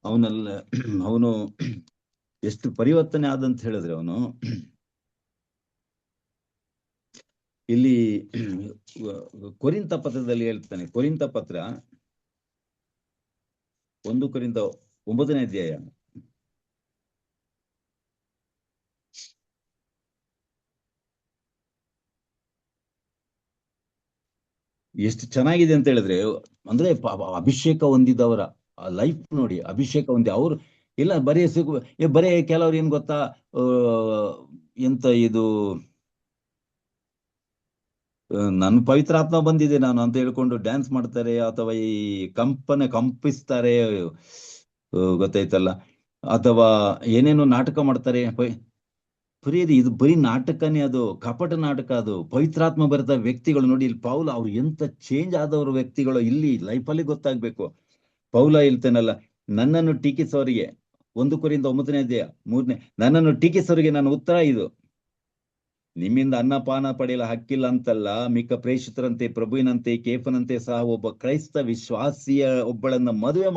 ಅವನು ಎಷ್ಟು ಪರಿವರ್ತನೆ ಆದಂತ ಹೇಳಿದ್ರೆ, ಅವನು ಇಲ್ಲಿ ಕೊರಿಂಥ ಪತ್ರದಲ್ಲಿ ಹೇಳ್ತಾನೆ. ಕೊರಿಂಥ ಪತ್ರ 1 ಕೊರಿಂಥ 9ನೇ ಅಧ್ಯಾಯ. ಎಷ್ಟು ಚೆನ್ನಾಗಿದೆ ಅಂತ ಹೇಳಿದ್ರೆ, ಅಂದ್ರೆ ಅಭಿಷೇಕ ಹೊಂದಿದವರ ಲೈಫ್ ನೋಡಿ. ಅಭಿಷೇಕ ಹೊಂದಿ ಅವ್ರು ಇಲ್ಲ ಬರೀ ಕೆಲವ್ರು ಏನ್ ಗೊತ್ತಾ, ಎಂತ ಇದು ನನ್ ಪವಿತ್ರಾತ್ಮ ಬಂದಿದೆ ನಾನು ಅಂತ ಹೇಳ್ಕೊಂಡು ಡ್ಯಾನ್ಸ್ ಮಾಡ್ತಾರೆ, ಅಥವಾ ಈ ಕಂಪಿಸ್ತಾರೆ, ಗೊತ್ತಾಯ್ತಲ್ಲ, ಅಥವಾ ಏನೇನೋ ನಾಟಕ ಮಾಡ್ತಾರೆ. ಪ್ರಿಯರಿ, ಇದು ಬರೀ ನಾಟಕನೇ, ಅದು ಕಪಟ ನಾಟಕ. ಅದು ಪವಿತ್ರಾತ್ಮ ಬರೆದ ವ್ಯಕ್ತಿಗಳು ನೋಡಿ. ಇಲ್ಲಿ ಪೌಲ ಅವ್ರು ಎಂತ ಚೇಂಜ್ ಆದವ್ರ ವ್ಯಕ್ತಿಗಳು ಇಲ್ಲಿ ಲೈಫಲ್ಲಿ ಗೊತ್ತಾಗ್ಬೇಕು. ಪೌಲ ಹೇಳ್ತೇನಲ್ಲ, ನನ್ನನ್ನು ಟೀಕಿಸೋರಿಗೆ, 1 ಕೊರಿಂಥ 9ನೇ ಅಧ್ಯಾಯ 3ನೇ, ನನ್ನನ್ನು ಟೀಕಿಸೋರಿಗೆ ನನ್ನ ಉತ್ತರ ಇದು: ನಿಮ್ಮಿಂದ ಅನ್ನಪಾನ ಪಡೆಯಲು ಹಕ್ಕಿಲ್ಲ ಅಂತಲ್ಲ, ಮಿಕ್ಕ ಪ್ರೇಷಿತರಂತೆ, ಪ್ರಭುವಿನಂತೆ, ಕೇಫನಂತೆ ಸಹ ಒಬ್ಬ ಕ್ರೈಸ್ತ ವಿಶ್ವಾಸಿಯ ಒಬ್ಬಳನ್ನ ಮದುವೆ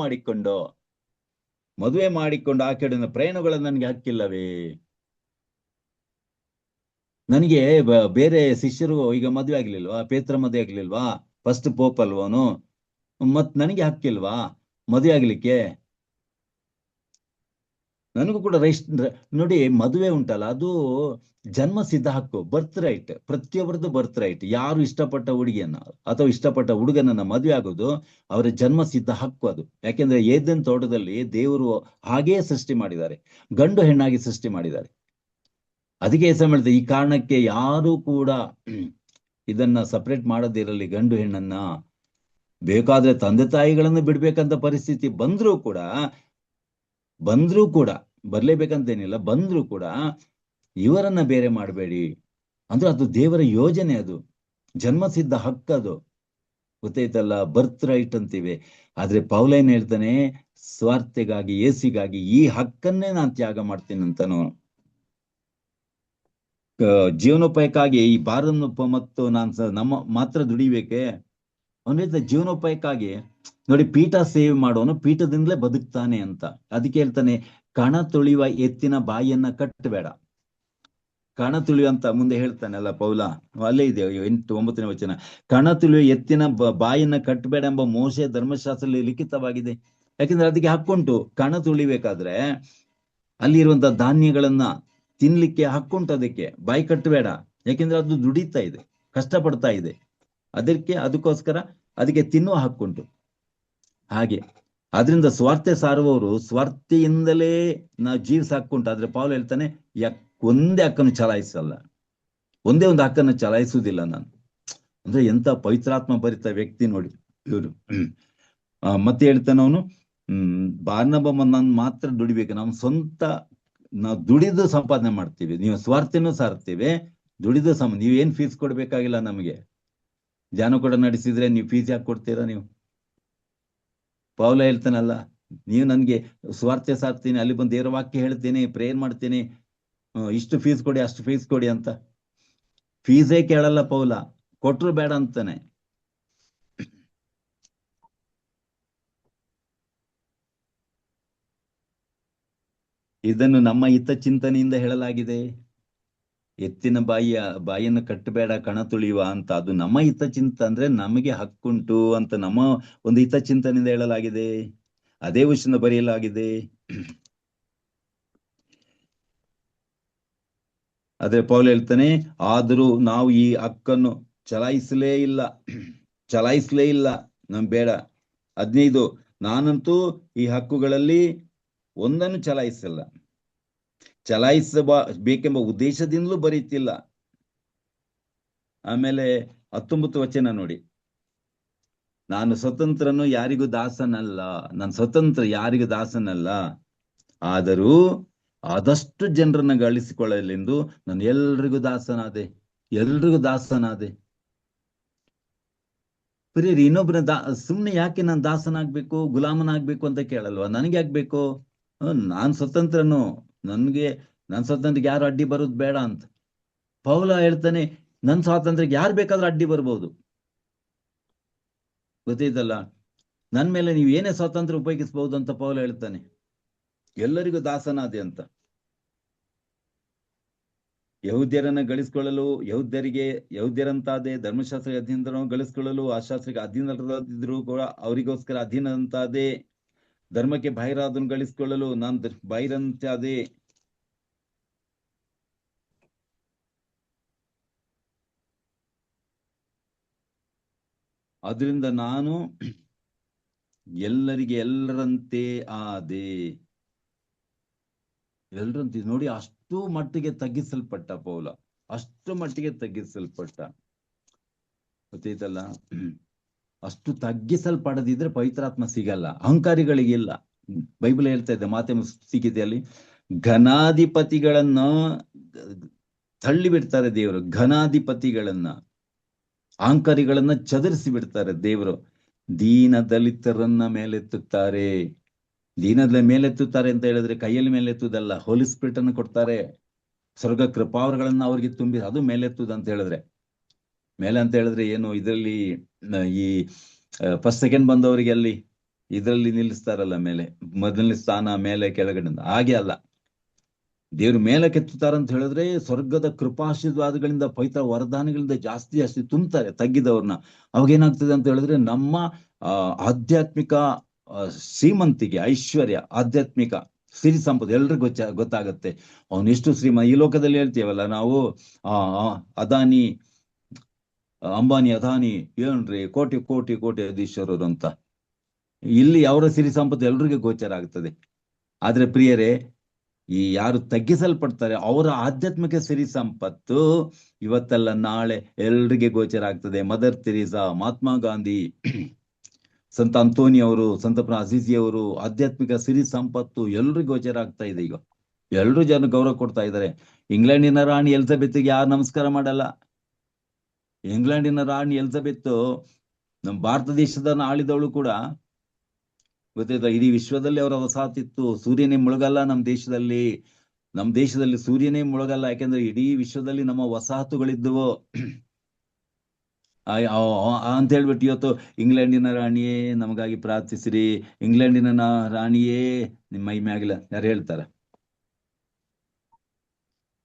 ಮಾಡಿಕೊಂಡು ಆ ಕೆಡನ ಪ್ರಯಾಣಗಳ ನನಗೆ ಹಕ್ಕಿಲ್ಲವೇ? ನನಗೆ ಬೇರೆ ಶಿಷ್ಯರು ಈಗ ಮದುವೆ ಆಗ್ಲಿಲ್ವಾ, ಪೇತ್ರ ಮದುವೆ ಆಗ್ಲಿಲ್ವಾ, ಫಸ್ಟ್ ಪೋಪ್ ಅಲ್ವನು, ಮತ್ ನನಗೆ ಹಕ್ಕಿಲ್ವಾ ಮದುವೆ ಆಗ್ಲಿಕ್ಕೆ? ನನಗೂ ಕೂಡ ನೋಡಿ, ಮದುವೆ ಉಂಟಲ್ಲ ಅದು ಜನ್ಮ ಸಿದ್ಧ ಹಕ್ಕು, ಬರ್ತ್ ರೈಟ್, ಪ್ರತಿಯೊಬ್ಬರದ್ದು ಬರ್ತ್ ರೈಟ್. ಯಾರು ಇಷ್ಟಪಟ್ಟ ಹುಡುಗಿಯನ್ನ ಅಥವಾ ಇಷ್ಟಪಟ್ಟ ಹುಡುಗನನ್ನ ಮದುವೆ ಆಗೋದು ಅವರ ಜನ್ಮ ಸಿದ್ಧ ಹಕ್ಕು ಅದು. ಯಾಕೆಂದ್ರೆ ಏದೆನ್ ತೋಟದಲ್ಲಿ ದೇವರು ಹಾಗೇ ಸೃಷ್ಟಿ ಮಾಡಿದ್ದಾರೆ, ಗಂಡು ಹೆಣ್ಣಾಗಿ ಸೃಷ್ಟಿ ಮಾಡಿದ್ದಾರೆ. ಅದಕ್ಕೆ ಹೆಸರು ಮಾಡಿದೆ. ಈ ಕಾರಣಕ್ಕೆ ಯಾರು ಕೂಡ ಇದನ್ನ ಸಪರೇಟ್ ಮಾಡೋದಿರಲಿ, ಗಂಡು ಹೆಣ್ಣನ್ನ. ಬೇಕಾದ್ರೆ ತಂದೆ ತಾಯಿಗಳನ್ನು ಬಿಡ್ಬೇಕಂತ ಪರಿಸ್ಥಿತಿ ಬಂದ್ರೂ ಕೂಡ ಬರ್ಲೇಬೇಕಂತೇನಿಲ್ಲ, ಬಂದ್ರೂ ಕೂಡ ಇವರನ್ನ ಬೇರೆ ಮಾಡಬೇಡಿ. ಅಂದ್ರೆ ಅದು ದೇವರ ಯೋಜನೆ, ಅದು ಜನ್ಮಸಿದ್ಧ ಹಕ್ಕದು, ಗೊತ್ತೈತಲ್ಲ, ಬರ್ತ್ ರೈಟ್ ಅಂತೀವಿ. ಆದ್ರೆ ಪೌಲೇನ್ ಹೇಳ್ತಾನೆ, ಸ್ವಾರ್ಥೆಗಾಗಿ, ಏಸಿಗಾಗಿ ಈ ಹಕ್ಕನ್ನೇ ನಾನು ತ್ಯಾಗ ಮಾಡ್ತೀನಿ ಅಂತನೂ. ಜೀವನೋಪಾಯಕ್ಕಾಗಿ ಈ ಭಾರತ ಮತ್ತು ನಮ್ಮ ಮಾತ್ರ ದುಡಿಬೇಕೆ? ಅವನ ಜೀವನೋಪಾಯಕ್ಕಾಗಿ ನೋಡಿ, ಪೀಠ ಸೇವೆ ಮಾಡೋನು ಪೀಠದಿಂದಲೇ ಬದುಕ್ತಾನೆ ಅಂತ. ಅದಕ್ಕೆ ಹೇಳ್ತಾನೆ, ಕಣ ತುಳಿಯುವ ಎತ್ತಿನ ಬಾಯಿಯನ್ನ ಕಟ್ಟಬೇಡ. ಕಣ ತುಳಿಯುವಂತ ಮುಂದೆ ಹೇಳ್ತಾನೆ ಅಲ್ಲ ಪೌಲ, ಅಲ್ಲೇ ಇದೆ 8-9ನೇ ವಚನ. ಕಣ ತುಳಿಯುವ ಎತ್ತಿನ ಬಾಯಿಯನ್ನ ಕಟ್ಟಬೇಡ ಎಂಬ ಮೋಶೆ ಧರ್ಮಶಾಸ್ತ್ರದಲ್ಲಿ ಲಿಖಿತವಾಗಿದೆ. ಯಾಕಂದ್ರೆ ಅದಕ್ಕೆ ಹಕ್ಕುಂಟು. ಕಣ ತುಳಿಬೇಕಾದ್ರೆ ಅಲ್ಲಿರುವಂತ ಧಾನ್ಯಗಳನ್ನ ತಿನ್ಲಿಕ್ಕೆ ಹಕ್ಕುಂಟು, ಅದಕ್ಕೆ ಬಾಯಿ ಕಟ್ಟಬೇಡ. ಯಾಕೆಂದ್ರೆ ಅದು ದುಡಿತಾ ಇದೆ, ಕಷ್ಟಪಡ್ತಾ ಇದೆ, ಅದಕ್ಕೋಸ್ಕರ ಅದಕ್ಕೆ ತಿನ್ನುವ ಹಕ್ಕುಂಟು. ಹಾಗೆ ಆದ್ರಿಂದ ಸ್ವಾರ್ಥ ಸಾರುವವರು ಸ್ವಾರ್ಥಿಯಿಂದಲೇ ನಾವು ಜೀವಿಸ ಹಕ್ಕುಂಟು. ಆದ್ರೆ ಪೌಲ ಹೇಳ್ತಾನೆ, ಒಂದೇ ಹಕ್ಕನ್ನು ಚಲಾಯಿಸಲ್ಲ, ಒಂದೇ ಒಂದು ಹಕ್ಕನ್ನು ಚಲಾಯಿಸುವುದಿಲ್ಲ ನಾನು. ಅಂದ್ರೆ ಎಂತ ಪವಿತ್ರಾತ್ಮ ಭರಿತ ವ್ಯಕ್ತಿ ನೋಡಿ ಇವರು. ಮತ್ತೆ ಹೇಳ್ತಾನೆ ಅವನು, ಬಾರ್ನಬ ನಾನು ಮಾತ್ರ ದುಡಿಬೇಕು, ನಾವು ಸ್ವಂತ ನಾವು ದುಡಿದು ಸಂಪಾದನೆ ಮಾಡ್ತೀವಿ, ನೀವು ಸ್ವಾರ್ಥನೂ ಸಾರ್ತೀವಿ, ದುಡಿದು ನೀವೇನ್ ಫೀಸ್ ಕೊಡ್ಬೇಕಾಗಿಲ್ಲ ನಮಗೆ. ಜಾನ ಕೂಡ ನಡೆಸಿದ್ರೆ ನೀವು ಫೀಸ್ ಯಾಕೆ ಕೊಡ್ತೀರಾ ನೀವು? ಪೌಲ ಹೇಳ್ತಾನಲ್ಲ, ನೀವು ನನ್ಗೆ ಸ್ವಾರ್ಥ ಸಾರ್ತೀನಿ, ಅಲ್ಲಿ ಬಂದು ದೇವರ ವಾಕ್ಯ ಹೇಳ್ತೀನಿ, ಪ್ರೇಯರ್ ಮಾಡ್ತೀನಿ, ಇಷ್ಟು ಫೀಸ್ ಕೊಡಿ ಅಷ್ಟು ಫೀಸ್ ಕೊಡಿ ಅಂತ. ಫೀಸೇ ಕೇಳಲ್ಲ ಪೌಲ, ಕೊಟ್ರು ಬೇಡ ಅಂತಾನೆ. ಇದನ್ನು ನಮ್ಮ ಹಿತಚಿಂತನೆಯಿಂದ ಹೇಳಲಾಗಿದೆ. ಎತ್ತಿನ ಬಾಯಿಯನ್ನು ಕಟ್ಟಬೇಡ, ಕಣ ತುಳಿಯುವ ಅಂತ. ಅದು ನಮ್ಮ ಹಿತಚಿಂತ, ಅಂದ್ರೆ ನಮಗೆ ಹಕ್ಕುಂಟು ಅಂತ ನಮ್ಮ ಒಂದು ಹಿತಚಿಂತನೆಯಿಂದ ಹೇಳಲಾಗಿದೆ. ಅದೇ ವಿಷಯದಿಂದ ಬರೆಯಲಾಗಿದೆ. ಆದ್ರೆ ಪೌಲ ಹೇಳ್ತಾನೆ, ಆದರೂ ನಾವು ಈ ಹಕ್ಕನ್ನು ಚಲಾಯಿಸಲೇ ಇಲ್ಲ ನಮ್ ಬೇಡ. 15, ನಾನಂತೂ ಈ ಹಕ್ಕುಗಳಲ್ಲಿ ಒಂದನ್ನು ಚಲಾಯಿಸಬೇಕೆಂಬ ಉದ್ದೇಶದಿಂದಲೂ ಬರೀತಿಲ್ಲ. ಆಮೇಲೆ 19 ವಚನ ನೋಡಿ, ನಾನು ಸ್ವತಂತ್ರನು ಯಾರಿಗೂ ದಾಸನಲ್ಲ, ನಾನು ಸ್ವತಂತ್ರ ಯಾರಿಗೂ ದಾಸನಲ್ಲ, ಆದರೂ ಆದಷ್ಟು ಜನರನ್ನ ಗಳಿಸಿಕೊಳ್ಳಲೆಂದು ನಾನು ಎಲ್ರಿಗೂ ದಾಸನಾದೆ. ಬರೀ ಇನ್ನೊಬ್ಬನ ಸುಮ್ನೆ ಯಾಕೆ ನಾನು ದಾಸನಾಗ್ಬೇಕು, ಗುಲಾಮನಾಗ್ಬೇಕು ಅಂತ ಕೇಳಲ್ವಾ? ನನಗೆ ಆಗ್ಬೇಕು, ನಾನ್ ಸ್ವತಂತ್ರನು, ನನ್ ಸ್ವಾತಂತ್ರ್ಯಕ್ಕೆ ಯಾರು ಅಡ್ಡಿ ಬರೋದು ಬೇಡ ಅಂತ. ಪೌಲ ಹೇಳ್ತಾನೆ, ನನ್ ಸ್ವಾತಂತ್ರ್ಯಕ್ಕೆ ಯಾರು ಬೇಕಾದ್ರೂ ಅಡ್ಡಿ ಬರ್ಬೋದು, ಗೊತ್ತೈತಲ್ಲ. ನನ್ ಮೇಲೆ ನೀವು ಏನೇ ಸ್ವಾತಂತ್ರ್ಯ ಉಪಯೋಗಿಸಬಹುದು ಅಂತ ಪೌಲ ಹೇಳ್ತಾನೆ. ಎಲ್ಲರಿಗೂ ದಾಸನಾದೆ ಅಂತ. ಯಹೂದ್ಯರನ್ನ ಗಳಿಸ್ಕೊಳ್ಳಲು ಯಹೂದ್ಯರಂತಾದೆ, ಧರ್ಮಶಾಸ್ತ್ರ ಅಧೀನರನ್ನು ಗಳಿಸ್ಕೊಳ್ಳಲು ಅಶಾಸ್ತ್ರಕ್ಕೆ ಅಧೀನರಾದಿದ್ರು ಕೂಡ ಅವರಿಗೋಸ್ಕರ ಅಧೀನಂತಾದೆ, ಧರ್ಮಕ್ಕೆ ಬಾಹಿರಾದನ್ನು ಗಳಿಸ್ಕೊಳ್ಳಲು ನಾನು ಬಾಹಿರಂತಾದೆ. ಅದರಿಂದ ನಾನು ಎಲ್ಲರಂತೆ ಆದೆ. ಎಲ್ಲರಂತೆ ನೋಡಿ, ಅಷ್ಟು ಮಟ್ಟಿಗೆ ತಗ್ಗಿಸಲ್ಪಟ್ಟ ಪೌಲ, ಗೊತ್ತೈತಲ್ಲ. ಅಷ್ಟು ತಗ್ಗಿಸಲ್ಪಡದಿದ್ರೆ ಪವಿತ್ರಾತ್ಮ ಸಿಗಲ್ಲ, ಅಹಂಕಾರಿಗಳಿಗಿಲ್ಲ. ಬೈಬಲ್ ಹೇಳ್ತಾ ಇದೆ ಮಾತೆ ಸಿಕ್ಕಿದೆಯಲ್ಲಿ, ಘನಾಧಿಪತಿಗಳನ್ನ ತಳ್ಳಿ ಬಿಡ್ತಾರೆ ದೇವರು, ಘನಾಧಿಪತಿಗಳನ್ನ, ಅಹಂಕಾರಿಗಳನ್ನ ಚದರಿಸಿ ಬಿಡ್ತಾರೆ ದೇವರು. ದೀನ ದಲಿತರನ್ನ ಮೇಲೆತ್ತುತ್ತಾರೆ. ಮೇಲೆತ್ತುತ್ತಾರೆ ಅಂತ ಹೇಳಿದ್ರೆ ಕೈಯಲ್ಲಿ ಮೇಲೆತ್ತುದಲ್ಲ, ಹೋಲಿ ಸ್ಪಿರಿಟ್ ಅನ್ನು ಕೊಡ್ತಾರೆ, ಸ್ವರ್ಗ ಕೃಪಾವರಗಳನ್ನ ಅವ್ರಿಗೆ ತುಂಬಿ, ಅದು ಮೇಲೆತ್ತುದು ಅಂತ ಹೇಳಿದ್ರೆ. ಮೇಲೆ ಅಂತ ಹೇಳಿದ್ರೆ ಏನು, ಇದರಲ್ಲಿ ಈ ಫಸ್ಟ್ ಸೆಕೆಂಡ್ ಬಂದವರಿಗೆ ಅಲ್ಲಿ ಇದರಲ್ಲಿ ನಿಲ್ಲಿಸ್ತಾರಲ್ಲ ಮೇಲೆ, ಮೊದಲನೇ ಸ್ಥಾನ ಮೇಲೆ ಕೆಳಗಡೆ, ಹಾಗೆ ಅಲ್ಲ. ದೇವ್ರ ಮೇಲೆ ಕೆತ್ತುತ್ತಾರಂತ ಹೇಳಿದ್ರೆ ಸ್ವರ್ಗದ ಕೃಪಾಶೀರ್ವಾದಗಳಿಂದ ಪವಿತ್ರ ವರದಾನಗಳಿಂದ ಜಾಸ್ತಿ ಜಾಸ್ತಿ ತುಂಬ್ತಾರೆ ತಗ್ಗಿದವ್ರನ್ನ. ಅವಾಗ ಏನಾಗ್ತದೆ ಅಂತ ಹೇಳಿದ್ರೆ ನಮ್ಮ ಆಧ್ಯಾತ್ಮಿಕ ಶ್ರೀಮಂತಿಗೆ, ಐಶ್ವರ್ಯ, ಆಧ್ಯಾತ್ಮಿಕ ಸಿರಿ ಸಂಪತ್ತು ಎಲ್ರಿಗೂ ಗೊತ್ತಾಗತ್ತೆ ಅವನೆಷ್ಟು ಈ ಲೋಕದಲ್ಲಿ ಹೇಳ್ತೀವಲ್ಲ ನಾವು ಅದಾನಿ, ಅಂಬಾನಿ, ಅದಾನಿ ಏನ್ರಿ ಕೋಟಿ ಕೋಟಿ ಕೋಟಿ ಅಧೀಶ್ವರರು ಅಂತ. ಇಲ್ಲಿ ಅವರ ಸಿರಿ ಸಂಪತ್ತು ಎಲ್ರಿಗೂ ಗೋಚರ ಆಗ್ತದೆ. ಆದ್ರೆ ಪ್ರಿಯರೇ, ಈ ಯಾರು ತಗ್ಗಿಸಲ್ಪಡ್ತಾರೆ ಅವರ ಆಧ್ಯಾತ್ಮಿಕ ಸಿರಿ ಸಂಪತ್ತು ಇವತ್ತಲ್ಲ ನಾಳೆ ಎಲ್ರಿಗೆ ಗೋಚರ ಆಗ್ತದೆ. ಮದರ್ ತೆರೇಸಾ, ಮಹಾತ್ಮ ಗಾಂಧಿ, ಸಂತ ಅಂತೋನಿ ಅವರು, ಸಂತ ಅಜೀಜಿ ಅವರು ಆಧ್ಯಾತ್ಮಿಕ ಸಿರಿ ಸಂಪತ್ತು ಎಲ್ರಿಗೂ ಗೋಚರ ಆಗ್ತಾ ಇದೆ. ಈಗ ಎಲ್ರು ಜನ ಗೌರವ ಕೊಡ್ತಾ ಇದ್ದಾರೆ. ಇಂಗ್ಲೆಂಡಿನ ರಾಣಿ ಎಲಿಜಬೆತ್ಗೆ ಯಾರು ನಮಸ್ಕಾರ ಮಾಡಲ್ಲ. ಇಂಗ್ಲೆಂಡಿನ ರಾಣಿ ಎಲಿಜಬೆತ್ ನಮ್ಮ ಭಾರತ ದೇಶದ ಆಳಿದವಳು ಕೂಡ, ಗೊತ್ತಾಯ್ತಾ? ಇಡೀ ವಿಶ್ವದಲ್ಲಿ ಅವರ ವಸಾಹತಿತ್ತು. ಸೂರ್ಯನೇ ಮುಳುಗಲ್ಲ ನಮ್ಮ ದೇಶದಲ್ಲಿ ಸೂರ್ಯನೇ ಮುಳುಗಲ್ಲ. ಯಾಕೆಂದ್ರೆ ಇಡೀ ವಿಶ್ವದಲ್ಲಿ ನಮ್ಮ ವಸಾಹತುಗಳಿದ್ದವು ಅಂತ ಹೇಳ್ಬಿಟ್ಟು ಇವತ್ತು ಇಂಗ್ಲೆಂಡಿನ ರಾಣಿಯೇ ನಮಗಾಗಿ ಪ್ರಾರ್ಥಿಸಿರಿ, ಇಂಗ್ಲೆಂಡಿನ ರಾಣಿಯೇ ನಿಮ್ಮ ಮೈ ಮ್ಯಾಗಿಲ್ಲ ಯಾರು ಹೇಳ್ತಾರ?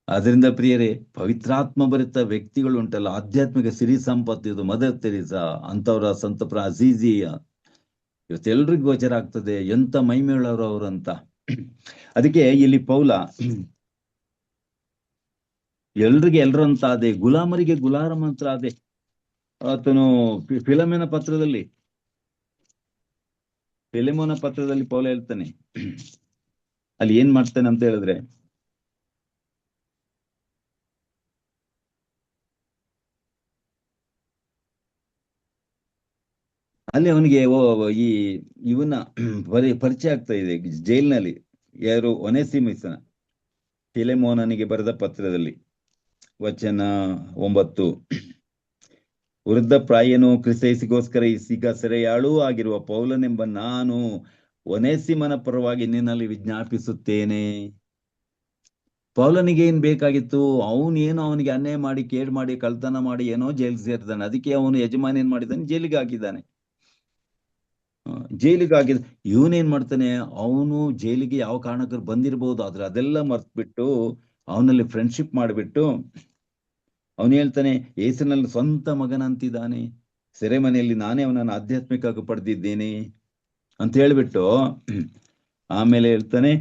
ಅದರಿಂದ ಪ್ರಿಯರೇ, ಪವಿತ್ರಾತ್ಮ ಭರಿತ ವ್ಯಕ್ತಿಗಳು ಉಂಟಲ್ಲ, ಆಧ್ಯಾತ್ಮಿಕ ಸಿರಿ ಸಂಪತ್ತು ಇದು. ಮದರ್ ತೆರೇಸಾ ಅಂತವ್ರ, ಸಂತ ಅಜೀಜಿ ಇವತ್ತೆಲ್ರಿಗೂ ಗೋಚರ ಆಗ್ತದೆ ಎಂತ ಮೈಮೇಳವರು ಅವರು ಅಂತ. ಅದಕ್ಕೆ ಇಲ್ಲಿ ಪೌಲ ಎಲ್ರಿಗೆ ಎಲ್ರಂತ ಅದೇ, ಗುಲಾಮರಿಗೆ ಗುಲಾಮಂತ್ರ ಅದೇ. ಆತನು ಫಿಲಮೋನ ಪತ್ರದಲ್ಲಿ ಪೌಲ ಹೇಳ್ತಾನೆ. ಅಲ್ಲಿ ಏನ್ ಮಾಡ್ತಾನೆ ಅಂತ ಹೇಳಿದ್ರೆ, ಅಲ್ಲಿ ಅವನಿಗೆ ಇವನ್ನ ಪರಿಚಯ ಆಗ್ತಾ ಇದೆ ಜೈಲ್ನಲ್ಲಿ. ಯಾರು? ಒನೇಸಿಮಸನ ಫಿಲೆಮೋನನಿಗೆ ಬರೆದ ಪತ್ರದಲ್ಲಿ ವಚನ 9, ವೃದ್ಧ ಪ್ರಾಯನು ಕ್ರಿಸ್ತೇಸಿಗೋಸ್ಕರ ಈಗ ಸೆರೆಯಾಳೂ ಆಗಿರುವ ಪೌಲನೆಂಬ ನಾನು ಒನೇಸಿಮನ ಪರವಾಗಿ ನಿನ್ನಲ್ಲಿ ವಿಜ್ಞಾಪಿಸುತ್ತೇನೆ. ಪೌಲನಿಗೆ ಏನ್ ಬೇಕಾಗಿತ್ತು? ಅವನೇನೋ ಅವನಿಗೆ ಅನ್ಯಾಯ ಮಾಡಿ, ಕೇಡ್ ಮಾಡಿ, ಕಳ್ತನ ಮಾಡಿ ಏನೋ ಜೈಲಿಗೆ ಸೇರ್ತಾನೆ. ಅದಕ್ಕೆ ಅವನು ಯಜಮಾನಿ ಏನ್ ಮಾಡಿದ್ದಾನೆ? ಜೈಲಿಗೆ ಹಾಕಿದ್ದಾನೆ. ಇವನೇನ್ ಮಾಡ್ತಾನೆ? ಅವನು ಜೈಲಿಗೆ ಯಾವ ಕಾರಣಕ್ಕೂ ಬಂದಿರಬಹುದು, ಆದ್ರೆ ಅದೆಲ್ಲ ಮರ್ತ್ಬಿಟ್ಟು ಅವನಲ್ಲಿ ಫ್ರೆಂಡ್ಶಿಪ್ ಮಾಡಿಬಿಟ್ಟು ಅವನು ಹೇಳ್ತಾನೆ, ಯೇಸುನಲ್ಲಿ ಸ್ವಂತ ಮಗನಂತಿದ್ದಾನೆ, ಸೆರೆಮನೆಯಲ್ಲಿ ನಾನೇ ಅವನನ್ನು ಆಧ್ಯಾತ್ಮಿಕವಾಗಿ ಪಡೆದಿದ್ದೇನೆ ಅಂತ ಹೇಳ್ಬಿಟ್ಟು ಆಮೇಲೆ ಹೇಳ್ತಾನೆ,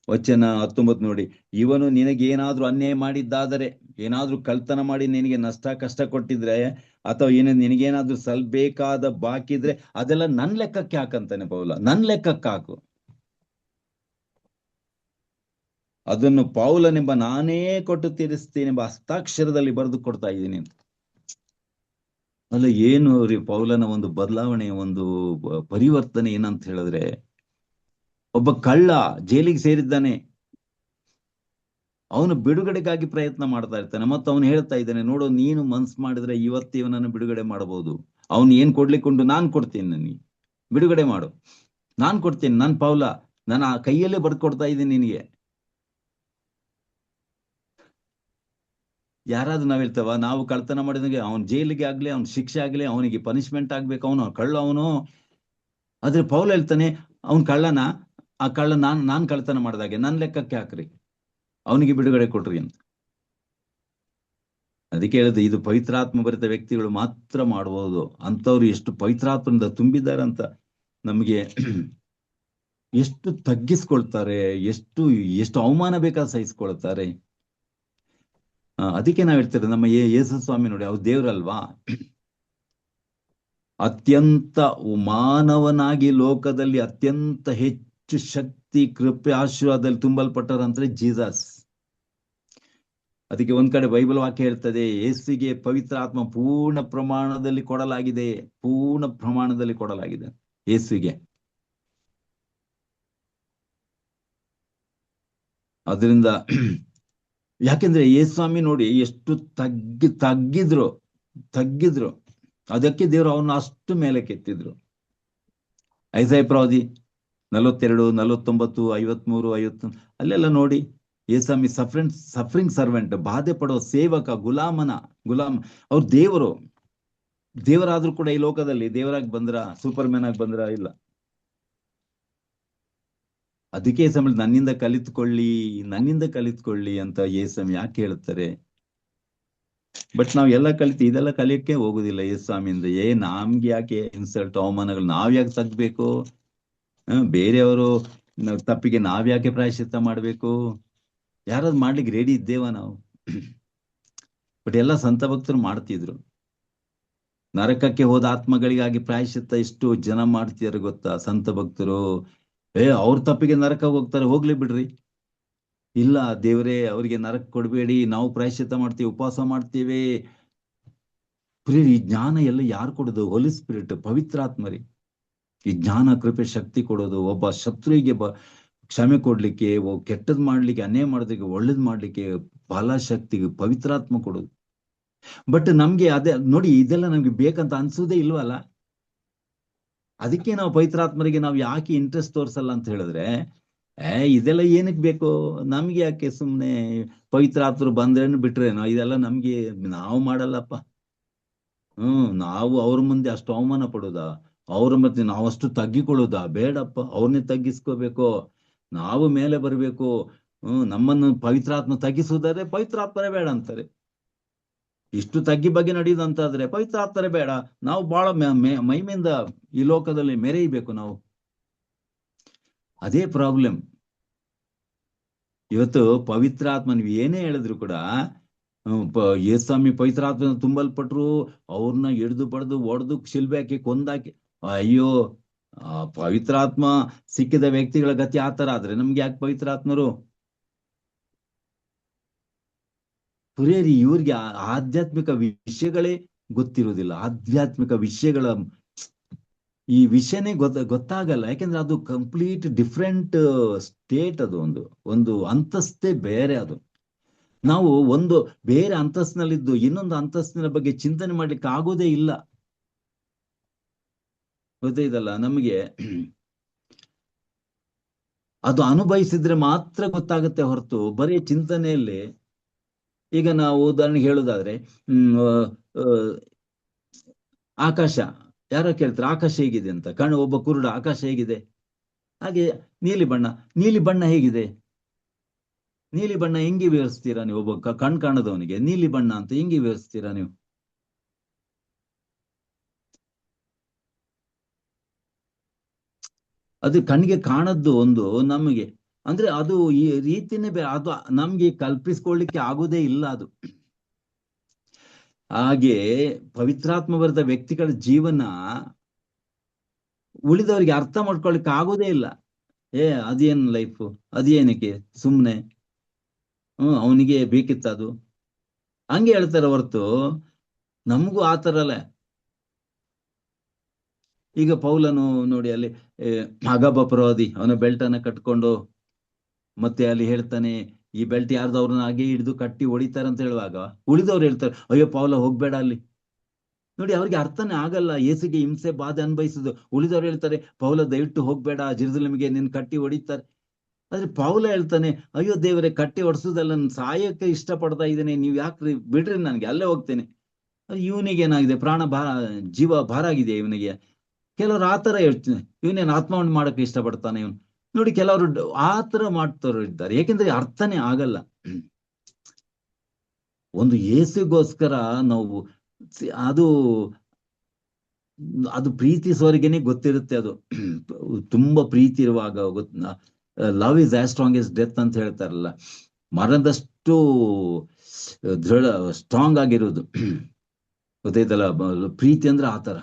ವಚನ 19 ನೋಡಿ, ಇವನು ನಿನಗೇನಾದ್ರೂ ಅನ್ಯಾಯ ಮಾಡಿದ್ದಾದರೆ, ಏನಾದ್ರೂ ಕಳ್ತನ ಮಾಡಿ ನಿನಗೆ ಕಷ್ಟ ಕೊಟ್ಟಿದ್ರೆ, ಅಥವಾ ನಿನಗೇನಾದ್ರೂ ಸಲ್ಬೇಕಾದ ಬಾಕಿ ಇದ್ರೆ ಅದೆಲ್ಲ ನನ್ ಲೆಕ್ಕಕ್ಕೆ ಹಾಕಂತಾನೆ ಪೌಲ. ನನ್ ಲೆಕ್ಕಕ್ಕೆ ಹಾಕು, ಅದನ್ನು ಪೌಲನೆಂಬ ನಾನೇ ಕೊಟ್ಟು ತೀರಿಸ್ತೀನಿ ಎಂಬ ಹಸ್ತಾಕ್ಷರದಲ್ಲಿ ಬರೆದು ಕೊಡ್ತಾ ಇದ್ದೀನಿ ಅಂತ. ಅಲ್ಲ, ಏನು ರೀ ಪೌಲನ ಒಂದು ಬದಲಾವಣೆ, ಒಂದು ಪರಿವರ್ತನೆ ಏನಂತ ಹೇಳಿದ್ರೆ, ಒಬ್ಬ ಕಳ್ಳ ಜೈಲಿಗೆ ಸೇರಿದ್ದಾನೆ, ಅವನು ಬಿಡುಗಡೆಗಾಗಿ ಪ್ರಯತ್ನ ಮಾಡ್ತಾ ಇರ್ತಾನೆ. ಮತ್ತು ಅವನು ಹೇಳ್ತಾ ಇದ್ದಾನೆ, ನೋಡು ನೀನು ಮನ್ಸು ಮಾಡಿದ್ರೆ ಇವತ್ತು ಇವನನ್ನು ಬಿಡುಗಡೆ ಮಾಡಬಹುದು. ಅವನು ಏನ್ ಕೊಡ್ಲಿಕ್ಕುಂಟು ನಾನು ಕೊಡ್ತೀನಿ, ನನಗೆ ಬಿಡುಗಡೆ ಮಾಡು, ನಾನ್ ಕೊಡ್ತೀನಿ, ನಾನು ಪೌಲ, ನಾನು ಆ ಕೈಯಲ್ಲೇ ಬರ್ದು ಕೊಡ್ತಾ ಇದ್ದೀನಿ ನಿನಗೆ. ಯಾರಾದ್ರೂ ನಾವ್ ಹೇಳ್ತೇವ? ನಾವು ಕಳ್ತನ ಮಾಡಿದಂಗೆ ಅವನ್ ಜೈಲಿಗೆ ಆಗ್ಲಿ, ಅವ್ನ ಶಿಕ್ಷೆ ಆಗ್ಲಿ, ಅವನಿಗೆ ಪನಿಷ್ಮೆಂಟ್ ಆಗ್ಬೇಕು, ಅವನು ಕಳ್ಳ ಅವನು. ಆದ್ರೆ ಪೌಲ ಹೇಳ್ತಾನೆ, ಅವನ್ ಕಳ್ಳನ, ಆ ಕಳ್ಳ ನಾನ್ ಕಳ್ತನ ಮಾಡಿದಾಗೆ ನನ್ ಲೆಕ್ಕಕ್ಕೆ ಹಾಕ್ರಿ, ಅವನಿಗೆ ಬಿಡುಗಡೆ ಕೊಟ್ರಿ ಅಂತ. ಅದಕ್ಕೆ ಹೇಳಿದ್ರೆ, ಇದು ಪವಿತ್ರಾತ್ಮ ಭರಿತ ವ್ಯಕ್ತಿಗಳು ಮಾತ್ರ ಮಾಡಬಹುದು. ಅಂತವ್ರು ಎಷ್ಟು ಪವಿತ್ರಾತ್ಮದಿಂದ ತುಂಬಿದ್ದಾರೆ ಅಂತ. ನಮಗೆ ಎಷ್ಟು ತಗ್ಗಿಸ್ಕೊಳ್ತಾರೆ, ಎಷ್ಟು ಅವಮಾನ ಬೇಕಾದ ಸಹಿಸ್ಕೊಳ್ತಾರೆ. ಅದಕ್ಕೆ ನಾವ್ ಹೇಳ್ತೇವೆ, ನಮ್ಮ ಯೇಸು ಸ್ವಾಮಿ ನೋಡಿ, ಅವ್ರು ದೇವ್ರಲ್ವಾ, ಅತ್ಯಂತ ಮಾನವನಾಗಿ ಲೋಕದಲ್ಲಿ ಅತ್ಯಂತ ಹೆಚ್ಚು ಶಕ್ತಿ, ಕೃಪೆ, ಆಶೀರ್ವಾದದಲ್ಲಿ ತುಂಬಲ್ಪಟ್ಟರಂದ್ರೆ ಜೀಸಸ್. ಅದಕ್ಕೆ ಒಂದ್ ಕಡೆ ಬೈಬಲ್ ವಾಕ್ಯ ಹೇಳ್ತದೆ, ಯೇಸುವಿಗೆ ಪವಿತ್ರ ಆತ್ಮ ಪೂರ್ಣ ಪ್ರಮಾಣದಲ್ಲಿ ಕೊಡಲಾಗಿದೆ, ಪೂರ್ಣ ಪ್ರಮಾಣದಲ್ಲಿ ಕೊಡಲಾಗಿದೆ ಯೇಸುವಿಗೆ. ಅದರಿಂದ ಯಾಕೆಂದ್ರೆ ಯೇಸುಸ್ವಾಮಿ ನೋಡಿ ಎಷ್ಟು ತಗ್ಗಿದ್ರು, ಅದಕ್ಕೆ ದೇವರು ಅವನ್ನ ಅಷ್ಟು ಮೇಲೆ ಕೆತ್ತಿದ್ರು. ಐಸಾಯ ಪ್ರವಾದಿ 42, 49, 53, 51 ಅಲ್ಲೆಲ್ಲ ನೋಡಿ, ಯೇಸುಸ್ವಾಮಿ ಸಫರಿಂಗ್ ಸರ್ವೆಂಟ್, ಬಾಧೆ ಪಡೋ ಸೇವಕ, ಗುಲಾಮ. ಅವ್ರು ದೇವರಾದ್ರೂ ಕೂಡ ಈ ಲೋಕದಲ್ಲಿ ದೇವರಾಗಿ ಬಂದ್ರ, ಸೂಪರ್ ಮ್ಯಾನ್ ಆಗಿ ಬಂದ್ರ? ಇಲ್ಲ. ಅದಕ್ಕೆ ಸಮಯ ನನ್ನಿಂದ ಕಲಿತ್ಕೊಳ್ಳಿ ಅಂತ ಯೇಸು ಯಾಕೆ ಹೇಳ್ತಾರೆ? ಬಟ್ ನಾವ್ ಎಲ್ಲ ಇದೆಲ್ಲ ಕಲಿಯಕ್ಕೆ ಹೋಗುದಿಲ್ಲ ಯೇಸ್ವಾಮಿಯಿಂದ. ನಮ್ಗೆ ಯಾಕೆ ಇನ್ಸಲ್ಟ್, ಅವಮಾನಗಳು ಯಾಕೆ ತಗ್ಬೇಕು? ಬೇರೆಯವರು ತಪ್ಪಿಗೆ ಯಾಕೆ ಪ್ರಾಯಶ್ಚಿತ್ತ ಮಾಡ್ಬೇಕು? ಯಾರಾದ್ರು ಮಾಡ್ಲಿಕ್ಕೆ ರೆಡಿ ಇದ್ದೇವ ನಾವು? ಬಟ್ ಎಲ್ಲ ಸಂತ ಭಕ್ತರು ಮಾಡ್ತಿದ್ರು. ನರಕಕ್ಕೆ ಹೋದ ಆತ್ಮಗಳಿಗಾಗಿ ಪ್ರಾಯಶ್ಚಿತ್ತ ಎಷ್ಟು ಜನ ಮಾಡ್ತಿದಾರೆ ಗೊತ್ತಾ ಸಂತ ಭಕ್ತರು? ಅವ್ರ ತಪ್ಪಿಗೆ ನರಕ ಹೋಗ್ತಾರೆ, ಹೋಗ್ಲಿ ಬಿಡ್ರಿ. ಇಲ್ಲ ದೇವರೇ, ಅವರಿಗೆ ನರಕ ಕೊಡ್ಬೇಡಿ, ನಾವು ಪ್ರಾಯಶ್ಚಿತ್ತ ಮಾಡ್ತೀವಿ, ಉಪವಾಸ ಮಾಡ್ತೀವಿ. ಈ ಜ್ಞಾನ ಎಲ್ಲ ಯಾರು ಕೊಡೋದು? ಹೋಲಿ ಸ್ಪಿರಿಟ್, ಪವಿತ್ರಾತ್ಮರಿ ಈ ಜ್ಞಾನ, ಕೃಪೆ, ಶಕ್ತಿ ಕೊಡೋದು. ಒಬ್ಬ ಶತ್ರುವಿಗೆ ಕ್ಷಮೆ ಕೊಡ್ಲಿಕ್ಕೆ, ಕೆಟ್ಟದ್ ಮಾಡ್ಲಿಕ್ಕೆ, ಅನ್ಯಾಯ ಮಾಡೋದಕ್ಕೆ, ಒಳ್ಳೇದ್ ಮಾಡ್ಲಿಕ್ಕೆ ಬಲ, ಶಕ್ತಿ ಪವಿತ್ರಾತ್ಮ ಕೊಡೋದು. ಬಟ್ ನಮ್ಗೆ ಅದೇ ನೋಡಿ, ಇದೆಲ್ಲ ನಮ್ಗೆ ಬೇಕಂತ ಅನ್ಸುವುದೇ ಇಲ್ವಲ್ಲ. ಅದಕ್ಕೆ ನಾವು ಪವಿತ್ರಾತ್ಮರಿಗೆ ನಾವು ಯಾಕೆ ಇಂಟ್ರೆಸ್ಟ್ ತೋರ್ಸಲ್ಲ ಅಂತ ಹೇಳಿದ್ರೆ, ಇದೆಲ್ಲ ಏನಕ್ಕೆ ಬೇಕು ನಮ್ಗೆ? ಯಾಕೆ ಸುಮ್ನೆ ಪವಿತ್ರಾತ್ಮರು ಬಂದ್ರೇನು ಬಿಟ್ರೇನೋ, ಇದೆಲ್ಲ ನಮ್ಗೆ ನಾವು ಮಾಡಲ್ಲಪ್ಪ. ನಾವು ಅವ್ರ ಮುಂದೆ ಅಷ್ಟು ಅವಮಾನ ಪಡೋದಾ? ಅವ್ರ ಮತ್ತೆ ನಾವಷ್ಟು ತಗ್ಗಿಕೊಳ್ಳೋದಾ? ಬೇಡಪ್ಪ, ಅವ್ರನ್ನೇ ತಗ್ಗಿಸ್ಕೋಬೇಕು, ನಾವು ಮೇಲೆ ಬರಬೇಕು. ನಮ್ಮನ್ನು ಪವಿತ್ರಾತ್ಮ ತಗ್ಗಿಸುವುದಾದ್ರೆ ಪವಿತ್ರಾತ್ಮರೇ ಬೇಡ ಅಂತಾರೆ. ಇಷ್ಟು ತಗ್ಗಿ ಬಗ್ಗೆ ನಡೆಯುದಂತಾದ್ರೆ ಪವಿತ್ರಾತ್ಮರೇ ಬೇಡ. ನಾವು ಬಹಳ ಮೈಮೆಯಿಂದ ಈ ಲೋಕದಲ್ಲಿ ಮೆರೆಯಬೇಕು ನಾವು. ಅದೇ ಪ್ರಾಬ್ಲಮ್ ಇವತ್ತು. ಪವಿತ್ರಾತ್ಮ ನೀವು ಏನೇ ಹೇಳಿದ್ರು ಕೂಡ, ಯೇಸ್ವಾಮಿ ಪವಿತ್ರಾತ್ಮ ತುಂಬಲ್ಪಟ್ರು, ಅವ್ರನ್ನ ಹಿಡಿದು ಪಡೆದು ಒಡೆದು ಶಿಲ್ಬೆ ಹಾಕಿ ಕೊಂದಾಕಿ, ಅಯ್ಯೋ ಪವಿತ್ರಾತ್ಮ ಸಿಕ್ಕಿದ ವ್ಯಕ್ತಿಗಳ ಗತಿ ಆತರ ಆದ್ರೆ ನಮ್ಗೆ ಯಾಕೆ ಪವಿತ್ರಾತ್ಮರು? ಪುರೇರಿ ಇವ್ರಿಗೆ ಆಧ್ಯಾತ್ಮಿಕ ವಿಷಯಗಳೇ ಗೊತ್ತಿರುವುದಿಲ್ಲ. ಆಧ್ಯಾತ್ಮಿಕ ವಿಷಯಗಳ ಈ ವಿಷಯನೇ ಗೊತ್ತಾಗಲ್ಲ. ಯಾಕೆಂದ್ರೆ ಅದು ಕಂಪ್ಲೀಟ್ ಡಿಫ್ರೆಂಟ್ ಸ್ಟೇಟ್. ಅದು ಒಂದು ಅಂತಸ್ತೇ ಬೇರೆ. ಅದು ನಾವು ಒಂದು ಬೇರೆ ಅಂತಸ್ತಿನಲ್ಲಿದ್ದು ಇನ್ನೊಂದು ಅಂತಸ್ತಿನ ಬಗ್ಗೆ ಚಿಂತನೆ ಮಾಡ್ಲಿಕ್ಕೆ ಆಗೋದೇ ಇಲ್ಲ. ಗೊತ್ತಾಯ್ತಲ್ಲ ನಮಗೆ? ಅದು ಅನುಭವಿಸಿದ್ರೆ ಮಾತ್ರ ಗೊತ್ತಾಗುತ್ತೆ ಹೊರತು ಬರೀ ಚಿಂತನೆಯಲ್ಲಿ. ಈಗ ನಾವು ಉದಾಹರಣೆಗೆ ಹೇಳುದಾದ್ರೆ ಆಕಾಶ, ಯಾರೋ ಕೇಳ್ತಾರೆ ಆಕಾಶ ಹೇಗಿದೆ ಅಂತ. ಒಬ್ಬ ಕುರುಡ ಆಕಾಶ ಹೇಗಿದೆ? ಹಾಗೆ ನೀಲಿ ಬಣ್ಣ ಹೇಗಿದೆ? ನೀಲಿ ಬಣ್ಣ ಹೆಂಗೆ ವಿವರಿಸ್ತೀರಾ ನೀವು? ಒಬ್ಬ ಕಾಣದವನಿಗೆ ನೀಲಿ ಬಣ್ಣ ಅಂತ ಹೆಂಗೆ ವಿವರಿಸ್ತೀರಾ ನೀವು? ಅದು ಕಣ್ಣಿಗೆ ಕಾಣದ್ದು ಒಂದು ನಮಗೆ, ಅಂದ್ರೆ ಅದು ಈ ರೀತಿನೇ ಅದು ನಮ್ಗೆ ಕಲ್ಪಿಸ್ಕೊಳ್ಳಿಕ್ಕೆ ಆಗೋದೇ ಇಲ್ಲ ಅದು. ಹಾಗೆ ಪವಿತ್ರಾತ್ಮ ಬರೆದ ವ್ಯಕ್ತಿಗಳ ಜೀವನ ಉಳಿದವರಿಗೆ ಅರ್ಥ ಮಾಡ್ಕೊಳ್ಲಿಕ್ಕೆ ಆಗೋದೇ ಇಲ್ಲ. ಅದೇನ್ ಲೈಫು, ಅದೇನಕ್ಕೆ ಸುಮ್ನೆ, ಅವನಿಗೆ ಬೇಕಿತ್ತ ಅದು, ಹಂಗೆ ಹೇಳ್ತಾರೆ ಹೊರತು ನಮಗೂ ಆತರಲ್ಲ. ಈಗ ಪೌಲನು ನೋಡಿ, ಅಲ್ಲಿ ಅಗಬ ಪ್ರವಾದಿ ಅವನ ಬೆಲ್ಟನ್ನ ಕಟ್ಕೊಂಡು ಮತ್ತೆ ಅಲ್ಲಿ ಹೇಳ್ತಾನೆ, ಈ ಬೆಲ್ಟ್ ಯಾರ್ದು, ಅವ್ರನ್ನ ಹಾಗೆ ಹಿಡಿದು ಕಟ್ಟಿ ಹೊಡಿತಾರೆ ಅಂತ ಹೇಳುವಾಗ ಉಳಿದವ್ರು ಹೇಳ್ತಾರೆ, ಅಯ್ಯೋ ಪೌಲ ಹೋಗ್ಬೇಡ ಅಲ್ಲಿ. ನೋಡಿ, ಅವ್ರಿಗೆ ಅರ್ಥನೇ ಆಗಲ್ಲ. ಯೇಸುಗೆ ಹಿಂಸೆ ಬಾಧೆ ಅನ್ಭವಿಸುದು. ಉಳಿದವ್ರು ಹೇಳ್ತಾರೆ, ಪೌಲ ದಯವಿಟ್ಟು ಹೋಗ್ಬೇಡ, ಜೆರುಸಲೇಮಿಗೆ ನಿನ್ ಕಟ್ಟಿ ಹೊಡಿತಾರೆ. ಆದ್ರೆ ಪೌಲ ಹೇಳ್ತಾನೆ, ಅಯ್ಯೋ ದೇವರೇ, ಕಟ್ಟಿ ಹೊಡ್ಸುದಲ್ಲ, ನನ್ ಸಾಯಕ್ಕೆ ಇಷ್ಟಪಡ್ತಾ ಇದ್ದೇನೆ, ನೀವ್ ಯಾಕ್ರಿ ಬಿಡ್ರಿ, ನನ್ಗೆ ಅಲ್ಲೇ ಹೋಗ್ತೇನೆ. ಇವನಿಗೆ ಏನಾಗಿದೆ? ಜೀವ ಭಾರ ಆಗಿದೆ ಇವನಿಗೆ. ಕೆಲವರು ಆತರ ಹೇಳ್ತಾರೆ, ಇವನೇನು ಆತ್ಮವನ್ನು ಮಾಡಕ್ಕೆ ಇಷ್ಟಪಡ್ತಾನೆ ಇವನು. ನೋಡಿ, ಕೆಲವರು ಆತರ ಮಾಡ್ತಾರ ಇದ್ದಾರೆ. ಏಕೆಂದ್ರೆ ಅರ್ಥನೇ ಆಗಲ್ಲ. ಒಂದು ಯೇಸುಗೋಸ್ಕರ ನಾವು ಅದು ಪ್ರೀತಿಸೋರಿಗೇನೆ ಗೊತ್ತಿರುತ್ತೆ. ಅದು ತುಂಬಾ ಪ್ರೀತಿ ಇರುವಾಗ love is as strong as death ಅಂತ ಹೇಳ್ತಾರಲ್ಲ, ಮರಣದಷ್ಟು ಸ್ಟ್ರಾಂಗ್ ಆಗಿರೋದು. ಗೊತ್ತೈತಲ್ಲ, ಪ್ರೀತಿ ಅಂದ್ರೆ ಆತರ.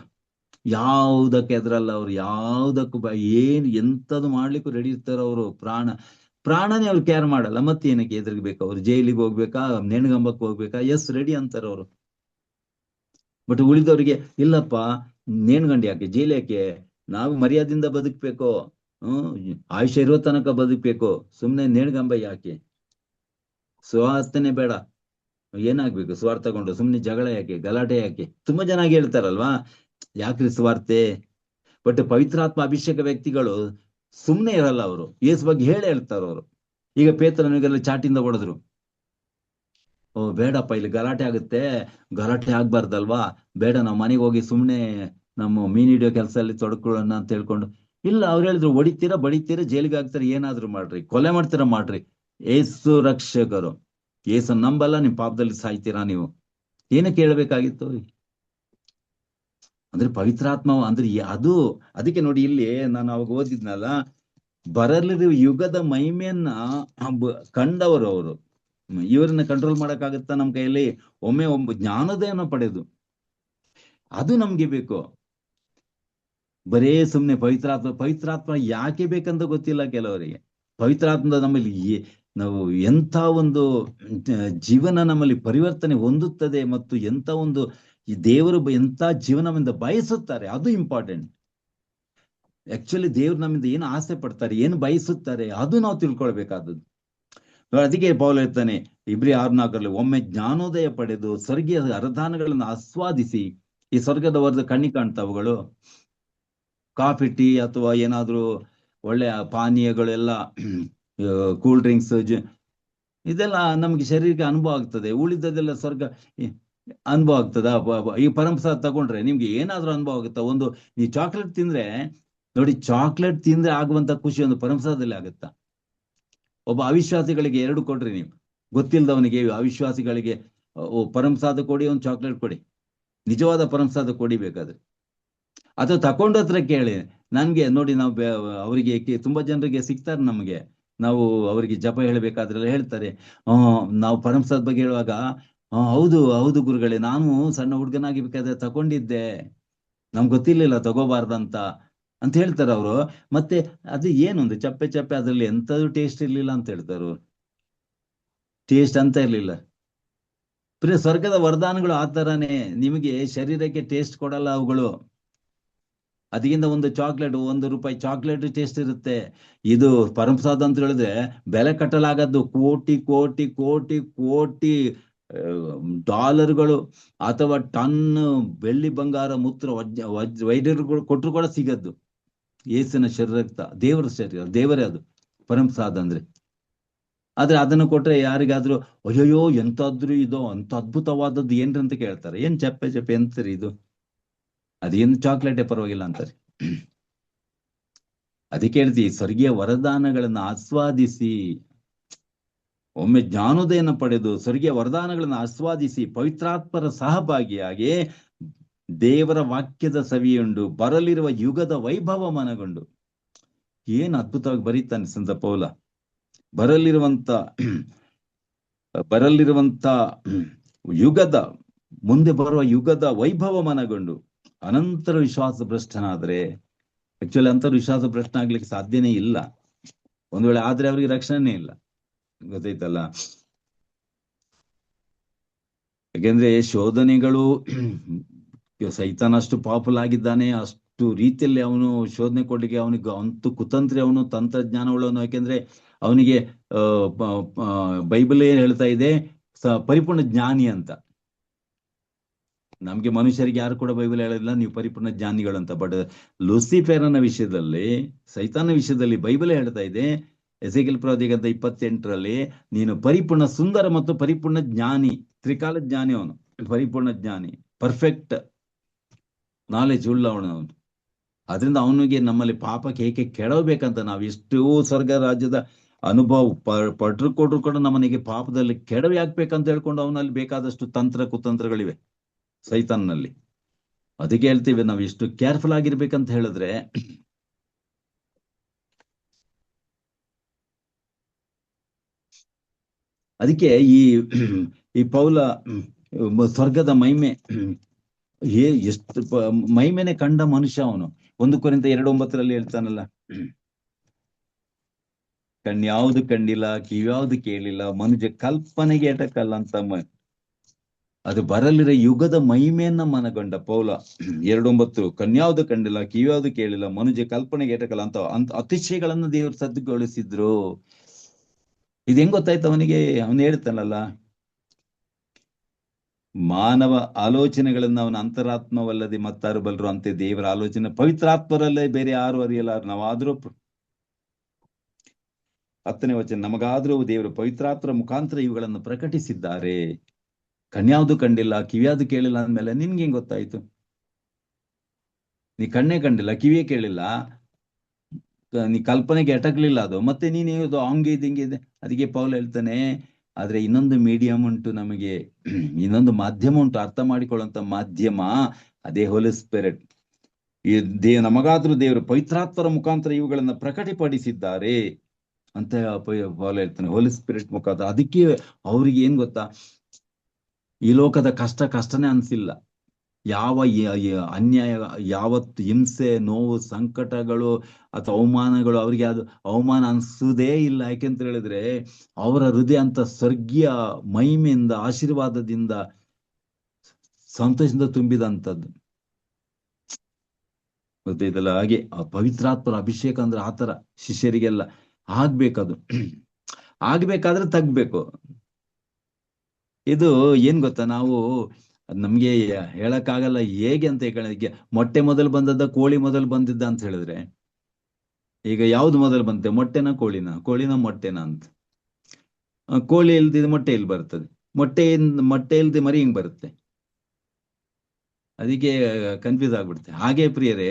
ಯಾವುದಕ್ಕೆ ಎದ್ರಲ್ಲ ಅವ್ರು, ಯಾವುದಕ್ಕೂ ಎಂತದು ಮಾಡ್ಲಿಕ್ಕೂ ರೆಡಿ ಇರ್ತಾರ ಅವರು. ಪ್ರಾಣನೇ ಅವ್ರು ಕೇರ್ ಮಾಡಲ್ಲ. ಮತ್ತೇನಕ್ಕೆ ಎದುರ್ಬೇಕು? ಅವ್ರು ಜೈಲಿಗೆ ಹೋಗ್ಬೇಕಾ, ನೆಣಗಂಬಕ್ಕೆ ಹೋಗ್ಬೇಕಾ? ಎಸ್, ರೆಡಿ ಅಂತಾರ ಅವರು. ಬಟ್ ಉಳಿದವ್ರಿಗೆ ಇಲ್ಲಪ್ಪ, ನೇಣ್ಗಂಡಿ ಯಾಕೆ, ಜೈಲ್ ಯಾಕೆ, ನಾವು ಮರ್ಯಾದಿಂದ ಬದುಕ್ಬೇಕು, ಆಯುಷ್ಯ ಇರೋ ತನಕ ಬದುಕ್ಬೇಕು, ಸುಮ್ನೆ ನೇಣ್ಗಂಬ ಯಾಕೆ? ಸ್ವಾರ್ಥನೆ ಬೇಡ, ಏನಾಗ್ಬೇಕು ಸ್ವಾರ್ಥ ತಗೊಂಡು? ಸುಮ್ನೆ ಜಗಳ ಯಾಕೆ, ಗಲಾಟೆ ಯಾಕೆ? ತುಂಬಾ ಜನ ಹೇಳ್ತಾರಲ್ವಾ, ಯಾಕ್ರಿ ಸ್ವಾರ್ಥೆ? ಬಟ್ ಪವಿತ್ರಾತ್ಮ ಅಭಿಷೇಕ ವ್ಯಕ್ತಿಗಳು ಸುಮ್ನೆ ಇರಲ್ಲ. ಅವರು ಯೇಸು ಬಗ್ಗೆ ಹೇಳ್ತಾರ ಅವರು. ಈಗ ಪೇತ್ರನಿಗೆಲ್ಲ ಚಾಟಿಂದ ಹೊಡೆದ್ರು, ಬೇಡಪ್ಪ, ಇಲ್ಲಿ ಗಲಾಟೆ ಆಗುತ್ತೆ, ಗಲಾಟೆ ಆಗ್ಬಾರ್ದಲ್ವಾ, ಬೇಡ, ನಾವು ಮನೆಗೆ ಹೋಗಿ ಸುಮ್ನೆ ನಮ್ಮ ಮೀನ್ ಹಿಡಿಯೋ ಕೆಲಸದಲ್ಲಿ ತೊಡ್ಕೊಳ್ಳೋಣ ಅಂತ ಹೇಳ್ಕೊಂಡು, ಇಲ್ಲ, ಅವ್ರು ಹೇಳಿದ್ರು ಹೊಡಿತೀರಾ, ಬಡಿತೀರಾ, ಜೈಲಿಗೆ ಹಾಕ್ತಾರೆ, ಏನಾದ್ರು ಮಾಡ್ರಿ, ಕೊಲೆ ಮಾಡ್ತೀರಾ ಮಾಡ್ರಿ, ಏಸು ರಕ್ಷಕರು, ಏಸು ನಂಬಲ್ಲ, ನಿಮ್ ಪಾಪದಲ್ಲಿ ಸಾಯ್ತೀರಾ ನೀವು. ಏನಕ್ಕೆ ಹೇಳ್ಬೇಕಾಗಿತ್ತು? ಅಂದ್ರೆ ಪವಿತ್ರಾತ್ಮ ಅಂದ್ರೆ ಅದು. ಅದಕ್ಕೆ ನೋಡಿ, ಇಲ್ಲಿ ನಾನು ಅವಾಗ ಓದಿದ್ನಲ್ಲ, ಬರಲಿರುವ ಯುಗದ ಮಹಿಮೆಯನ್ನ ಕಂಡವರು ಅವರು. ಇವರನ್ನ ಕಂಟ್ರೋಲ್ ಮಾಡಕ್ಕಾಗತ್ತಾ ನಮ್ ಕೈಯಲ್ಲಿ? ಒಮ್ಮೆ ಜ್ಞಾನೋದಯನ ಪಡೆದು, ಅದು ನಮ್ಗೆ ಬೇಕು. ಬರೇ ಸುಮ್ನೆ ಪವಿತ್ರಾತ್ಮ ಯಾಕೆ ಬೇಕಂತ ಗೊತ್ತಿಲ್ಲ ಕೆಲವರಿಗೆ. ಪವಿತ್ರಾತ್ಮದ ನಮ್ಮಲ್ಲಿ ನಾವು ಎಂಥ ಒಂದು ಜೀವನ ನಮ್ಮಲ್ಲಿ ಪರಿವರ್ತನೆ ಹೊಂದುತ್ತದೆ, ಮತ್ತು ಎಂಥ ಒಂದು ಈ ದೇವರು ಎಂಥ ಜೀವನದಿಂದ ಬಯಸುತ್ತಾರೆ, ಅದು ಇಂಪಾರ್ಟೆಂಟ್. ಆಕ್ಚುಲಿ ದೇವ್ರು ನಮ್ಮಿಂದ ಏನು ಆಸೆ ಪಡ್ತಾರೆ, ಏನು ಬಯಸುತ್ತಾರೆ, ಅದು ನಾವು ತಿಳ್ಕೊಳ್ಬೇಕಾದದ್ದು. ಅದಕ್ಕೆ ಪೌಲ್ ಹೇಳ್ತಾನೆ ಇಬ್ರಿ 6:4, ಒಮ್ಮೆ ಜ್ಞಾನೋದಯ ಪಡೆದು ಸ್ವರ್ಗೀಯ ಅರದಾನಗಳನ್ನು ಆಸ್ವಾದಿಸಿ. ಈ ಸ್ವರ್ಗದ ವರದ ಕಣ್ಣಿ ಕಾಣ್ತಾವುಗಳು, ಕಾಫಿ, ಟೀ ಅಥವಾ ಏನಾದ್ರೂ ಒಳ್ಳೆಯ ಪಾನೀಯಗಳೆಲ್ಲ, ಕೂಲ್ ಡ್ರಿಂಕ್ಸ್, ಇದೆಲ್ಲ ನಮ್ಗೆ ಶರೀರಕ್ಕೆ ಅನುಭವ ಆಗ್ತದೆ. ಉಳಿದದೆಲ್ಲ ಸ್ವರ್ಗ ಅನುಭವ ಆಗ್ತದ? ಈ ಪರಂಪ್ರಸಾದ ತಗೊಂಡ್ರೆ ನಿಮ್ಗೆ ಏನಾದ್ರೂ ಅನುಭವ ಆಗುತ್ತಾ? ಒಂದು ನೀವು ಚಾಕ್ಲೇಟ್ ತಿಂದ್ರೆ ನೋಡಿ, ಚಾಕ್ಲೇಟ್ ತಿಂದ್ರೆ ಆಗುವಂತ ಖುಷಿ ಒಂದು ಪರಂಪ್ರಸಾದದಲ್ಲಿ ಆಗುತ್ತಾ? ಒಬ್ಬ ಅವಿಶ್ವಾಸಿಗಳಿಗೆ 2 ಕೊಡ್ರಿ ನೀವು, ಗೊತ್ತಿಲ್ಲದವನಿಗೆ, ಅವಿಶ್ವಾಸಿಗಳಿಗೆ ಪರಂಪ್ರಸಾದ ಕೊಡಿ, ಒಂದು ಚಾಕ್ಲೇಟ್ ಕೊಡಿ, ನಿಜವಾದ ಪರಂಪ್ರಸಾದ ಕೊಡಿ ಬೇಕಾದ್ರೆ. ಅಥವಾ ತಕೊಂಡು ಹತ್ರ ಕೇಳಿ. ನನ್ಗೆ ನೋಡಿ, ನಾವು ಅವರಿಗೆ ತುಂಬಾ ಜನರಿಗೆ ಸಿಗ್ತಾರೆ ನಮಗೆ, ನಾವು ಅವರಿಗೆ ಜಪ ಹೇಳಬೇಕಾದ್ರೆಲ್ಲ ಹೇಳ್ತಾರೆ, ನಾವು ಪರಮಪ್ರಸಾದ ಬಗ್ಗೆ ಹೇಳುವಾಗ, ಹೌದು ಹೌದು ಗುರುಗಳೇ, ನಾನು ಸಣ್ಣ ಹುಡುಗನಾಗಿ ಬೇಕಾದ್ರೆ ತಗೊಂಡಿದ್ದೆ, ನಮ್ಗೆ ಗೊತ್ತಿರ್ಲಿಲ್ಲ ತಗೋಬಾರ್ದಂತ ಅಂತ ಹೇಳ್ತಾರೆ ಅವರು. ಮತ್ತೆ ಅದು ಏನೊಂದು ಚಪ್ಪೆ ಚಪ್ಪೆ, ಅದ್ರಲ್ಲಿ ಎಂಥದ್ದು ಟೇಸ್ಟ್ ಇರ್ಲಿಲ್ಲ ಅಂತ ಹೇಳ್ತಾರೆ. ಟೇಸ್ಟ್ ಅಂತ ಇರ್ಲಿಲ್ಲ. ಪ್ರಿಯ, ಸ್ವರ್ಗದ ವರದಾನಗಳು ಆ ತರನೇ, ನಿಮಗೆ ಶರೀರಕ್ಕೆ ಟೇಸ್ಟ್ ಕೊಡಲ್ಲ ಅವುಗಳು. ಅದಕ್ಕಿಂತ ಒಂದು ಚಾಕ್ಲೇಟ್, ₹1 ಚಾಕ್ಲೇಟ್ ಟೇಸ್ಟ್ ಇರುತ್ತೆ. ಇದು ಪರಮಪ್ರಸಾದ ಅಂತ ಹೇಳಿದ್ರೆ ಬೆಲೆ ಕಟ್ಟಲಾಗದ್ದು ಕೋಟಿ ಕೋಟಿ ಕೋಟಿ ಕೋಟಿ ಡಾಲರ್ಗಳು, ಅಥವಾ ಟನ್ ಬೆಳ್ಳಿ ಬಂಗಾರ ಮುತ್ರ ವೈದ್ಯರುಗಳು ಕೊಟ್ಟರು ಕೂಡ ಸಿಗದ್ದು. ಏಸಿನ ಶರೀರಕ್ತ ದೇವರ ಶರೀರ, ದೇವರೇ ಅದು ಪರಮಪ್ರಸಾದ ಅಂದ್ರೆ. ಆದ್ರೆ ಅದನ್ನು ಕೊಟ್ರೆ ಯಾರಿಗಾದ್ರೂ ಅಯ್ಯೋ ಎಂತಾದ್ರೂ ಇದು ಅಂತ ಅದ್ಭುತವಾದದ್ದು ಏನ್ರಿ ಅಂತ ಕೇಳ್ತಾರೆ. ಏನ್ ಚಪ್ಪೆ ಚಪ್ಪೆ ಎಂತರಿ ಇದು, ಅದೇನು ಚಾಕ್ಲೇಟೇ ಪರವಾಗಿಲ್ಲ ಅಂತಾರೆ. ಅದಕ್ಕೆ ಹೇಳ್ತೀವಿ, ಸ್ವರ್ಗೀಯ ವರದಾನಗಳನ್ನ ಆಸ್ವಾದಿಸಿ, ಒಮ್ಮೆ ಜ್ಞಾನೋದಯನ ಪಡೆದು ಸ್ವರ್ಗೀಯ ವರದಾನಗಳನ್ನು ಆಸ್ವಾದಿಸಿ ಪವಿತ್ರಾತ್ಮರ ಸಹಭಾಗಿಯಾಗಿ ದೇವರ ವಾಕ್ಯದ ಸವಿಯುಂಡು ಬರಲಿರುವ ಯುಗದ ವೈಭವ ಮನಗೊಂಡು. ಏನ್ ಅದ್ಭುತವಾಗಿ ಬರೀತಾನೆ ಸಂತ ಪೌಲ. ಬರಲಿರುವಂತ ಯುಗದ, ಮುಂದೆ ಬರುವ ಯುಗದ ವೈಭವ ಮನಗೊಂಡು. ಅನಂತರ ವಿಶ್ವಾಸ ಭ್ರಷ್ಟನಾದ್ರೆ, ಆಕ್ಚುಲಿ ಅಂತರ ವಿಶ್ವಾಸ ಭ್ರಷ್ಟ ಆಗ್ಲಿಕ್ಕೆ ಸಾಧ್ಯನೇ ಇಲ್ಲ. ಒಂದು ವೇಳೆ ಆದ್ರೆ ಅವ್ರಿಗೆ ರಕ್ಷಣೆ ಇಲ್ಲ, ಗೊತ್ತೈತಲ್ಲ. ಯಾಕೆಂದ್ರೆ ಶೋಧನೆಗಳು, ಸೈತಾನ ಅಷ್ಟು ಪಾಪುಲ್ ಆಗಿದ್ದಾನೆ, ಅಷ್ಟು ರೀತಿಯಲ್ಲಿ ಅವನು ಶೋಧನೆ ಕೊಡ್ಲಿಕ್ಕೆ, ಅವನಿಗೆ ಅಂತೂ ಕುತಂತ್ರಿ, ಅವನು ತಂತ್ರಜ್ಞಾನ ಉಳ್ಳವನು. ಯಾಕೆಂದ್ರೆ ಅವನಿಗೆ ಬೈಬಲ್ ಏನ್ ಹೇಳ್ತಾ ಇದೆ, ಪರಿಪೂರ್ಣ ಜ್ಞಾನಿ ಅಂತ. ನಮ್ಗೆ ಮನುಷ್ಯರಿಗೆ ಯಾರು ಕೂಡ ಬೈಬಲ್ ಹೇಳೋದಿಲ್ಲ ನೀವು ಪರಿಪೂರ್ಣ ಜ್ಞಾನಿಗಳು ಅಂತ. ಬಟ್ ಲೂಸಿಫೆರನ ವಿಷಯದಲ್ಲಿ, ಸೈತಾನ ವಿಷಯದಲ್ಲಿ ಬೈಬಲ್ ಹೇಳ್ತಾ ಇದೆ, ಎಸೆಕಿಯೇಲ್ ಪ್ರವಾದಿಗಂತ 28ರಲ್ಲಿ, ನೀನು ಪರಿಪೂರ್ಣ ಸುಂದರ ಮತ್ತು ಪರಿಪೂರ್ಣ ಜ್ಞಾನಿ, ತ್ರಿಕಾಲ ಜ್ಞಾನಿ ಅವನು, ಪರಿಪೂರ್ಣ ಜ್ಞಾನಿ, ಪರ್ಫೆಕ್ಟ್ ನಾಲೆಜ್ ಉಳ್ಳವನು ಅವನು. ಅದರಿಂದ ಅವನಿಗೆ ನಮ್ಮಲ್ಲಿ ಪಾಪಕ್ಕೆ ಏಕೆ ಕೆಡವಬೇಕಂತ, ನಾವು ಎಷ್ಟೋ ಸ್ವರ್ಗ ರಾಜ್ಯದ ಅನುಭವ ಪಟ್ರು ಕೊಟ್ರು ಕೂಡ ನಮ್ಮನಿಗೆ ಪಾಪದಲ್ಲಿ ಕೆಡವಿ ಹಾಕ್ಬೇಕಂತ ಹೇಳ್ಕೊಂಡು ಅವನಲ್ಲಿ ಬೇಕಾದಷ್ಟು ತಂತ್ರ ಕುತಂತ್ರಗಳಿವೆ ಸೈತಾನ್ನಲ್ಲಿ. ಅದಕ್ಕೆ ಹೇಳ್ತೀವಿ, ನಾವು ಎಷ್ಟು ಕೇರ್ಫುಲ್ ಆಗಿರ್ಬೇಕಂತ ಹೇಳಿದ್ರೆ, ಅದಕ್ಕೆ ಈ ಪೌಲ ಸ್ವರ್ಗದ ಮಹಿಮೆ, ಎಷ್ಟು ಮಹಿಮೆನೆ ಕಂಡ ಮನುಷ್ಯ ಅವನು. 1 ಕೊರಿಂಥ 2:9 ಹೇಳ್ತಾನಲ್ಲ, ಕಣ್ಯಾವುದು ಕಂಡಿಲ್ಲ, ಕಿವ್ಯಾವುದು ಕೇಳಿಲ್ಲ, ಮನುಷ್ಯ ಕಲ್ಪನೆಗೆ ಎಟಕಲ್ಲ ಅಂತ. ಅದು ಬರಲಿರೋ ಯುಗದ ಮಹಿಮೆಯನ್ನ ಮನಗೊಂಡ ಪೌಲ 2:9, ಕನ್ಯಾವುದು ಕಂಡಿಲ್ಲ, ಕಿವ್ಯಾವುದು ಕೇಳಿಲ್ಲ, ಮನುಷ್ಯ ಕಲ್ಪನೆಗೆ ಎಟಕಲ್ಲ ಅಂತ ಅತಿಶಯಗಳನ್ನ ದೇವರು ಸದ್ದುಗೊಳಿಸಿದ್ರು. ಇದು ಹೆಂಗ್ ಗೊತ್ತಾಯ್ತು ಅವನಿಗೆ? ಅವನು ಹೇಳ್ತಾನಲ್ಲ, ಮಾನವ ಆಲೋಚನೆಗಳನ್ನ ಅವನ ಅಂತರಾತ್ಮವಲ್ಲದೆ ಮತ್ತಾರು ಬಲ್ರು ಅಂತೆ ದೇವರ ಆಲೋಚನೆ ಪವಿತ್ರಾತ್ಮರಲ್ಲೇ ಬೇರೆ ಯಾರು ಅರಿಯಲಾರ. ನಾವಾದ್ರೂ 10ನೇ ವಚನ, ನಮಗಾದ್ರೂ ದೇವರು ಪವಿತ್ರಾತ್ಮರ ಮುಖಾಂತರ ಇವುಗಳನ್ನು ಪ್ರಕಟಿಸಿದ್ದಾರೆ. ಕಣ್ಯಾವುದು ಕಂಡಿಲ್ಲ, ಕಿವಿಯಾವುದು ಕೇಳಿಲ್ಲ ಅಂದ್ಮೇಲೆ ನಿನ್ಗೆ ಹೆಂಗ್ ಗೊತ್ತಾಯ್ತು? ನೀ ಕಣ್ಣೇ ಕಂಡಿಲ್ಲ, ಕಿವಿಯೇ ಕೇಳಿಲ್ಲ, ನೀ ಕಲ್ಪನೆಗೆ ಎಟಕ್ಲಿಲ್ಲ ಅದು, ಮತ್ತೆ ನೀನು ಇದು ಹಂಗೆ ಇದೆ ಹಿಂಗೆ ಇದೆ. ಅದಕ್ಕೆ ಪೌಲ್ ಹೇಳ್ತಾನೆ, ಆದ್ರೆ ಇನ್ನೊಂದು ಮೀಡಿಯಂ ಉಂಟು ನಮಗೆ, ಇನ್ನೊಂದು ಮಾಧ್ಯಮ ಉಂಟು, ಅರ್ಥ ಮಾಡಿಕೊಳ್ಳುವಂತ ಮಾಧ್ಯಮ, ಅದೇ ಹೋಲಿ ಸ್ಪಿರಿಟ್. ಈ ನಮಗಾದ್ರೂ ದೇವರು ಪವಿತ್ರಾತ್ಮರ ಮುಖಾಂತರ ಇವುಗಳನ್ನ ಪ್ರಕಟಪಡಿಸಿದ್ದಾರೆ ಅಂತ ಪೌಲ್ ಹೇಳ್ತಾನೆ, ಹೋಲಿ ಸ್ಪಿರಿಟ್ ಮುಖಾಂತರ. ಅದಕ್ಕೆ ಅವ್ರಿಗೆ ಏನ್ ಗೊತ್ತಾ, ಈ ಲೋಕದ ಕಷ್ಟನೇ ಅನ್ಸಿಲ್ಲ. ಯಾವ ಅನ್ಯಾಯ, ಯಾವತ್ತು ಹಿಂಸೆ, ನೋವು, ಸಂಕಟಗಳು ಅಥವಾ ಅವಮಾನಗಳು ಅವರಿಗೆ ಅದು ಅವಮಾನ ಅನ್ಸುವುದೇ ಇಲ್ಲ. ಯಾಕೆಂತ ಹೇಳಿದ್ರೆ ಅವರ ಹೃದಯ ಅಂತ ಸ್ವರ್ಗೀಯ ಮಹಿಮೆಯಿಂದ, ಆಶೀರ್ವಾದದಿಂದ, ಸಂತೋಷದಿಂದ ತುಂಬಿದಂಥದ್ದು. ಗೊತ್ತಿದ್ದಲ್ಲ. ಹಾಗೆ ಆ ಪವಿತ್ರಾತ್ಮರ ಅಭಿಷೇಕ ಅಂದ್ರೆ ಆತರ ಶಿಷ್ಯರಿಗೆಲ್ಲ ಆಗ್ಬೇಕದು. ಆಗ್ಬೇಕಾದ್ರೆ ತಗ್ಬೇಕು. ಇದು ಏನ್ ಗೊತ್ತಾ, ನಾವು ನಮ್ಗೆ ಹೇಳಕ್ಕಾಗಲ್ಲ ಹೇಗೆ ಅಂತ ಹೇಳಿ. ಮೊಟ್ಟೆ ಮೊದಲು ಬಂದದ್ದ, ಕೋಳಿ ಮೊದಲು ಬಂದಿದ್ದ ಅಂತ ಹೇಳಿದ್ರೆ, ಈಗ ಯಾವ್ದು ಮೊದಲು ಬಂತೆ, ಮೊಟ್ಟೆನ ಕೋಳಿನ ಮೊಟ್ಟೆನ ಅಂತ. ಕೋಳಿ ಇಲ್ದಿದ್ರೆ ಮೊಟ್ಟೆ ಇಲ್ಲಿ ಬರ್ತದೆ, ಮೊಟ್ಟೆ ಇಲ್ದೆ ಮರಿ ಹಿಂಗ್ ಬರುತ್ತೆ. ಅದಕ್ಕೆ ಕನ್ಫ್ಯೂಸ್ ಆಗ್ಬಿಡುತ್ತೆ. ಹಾಗೆ ಪ್ರಿಯರೇ,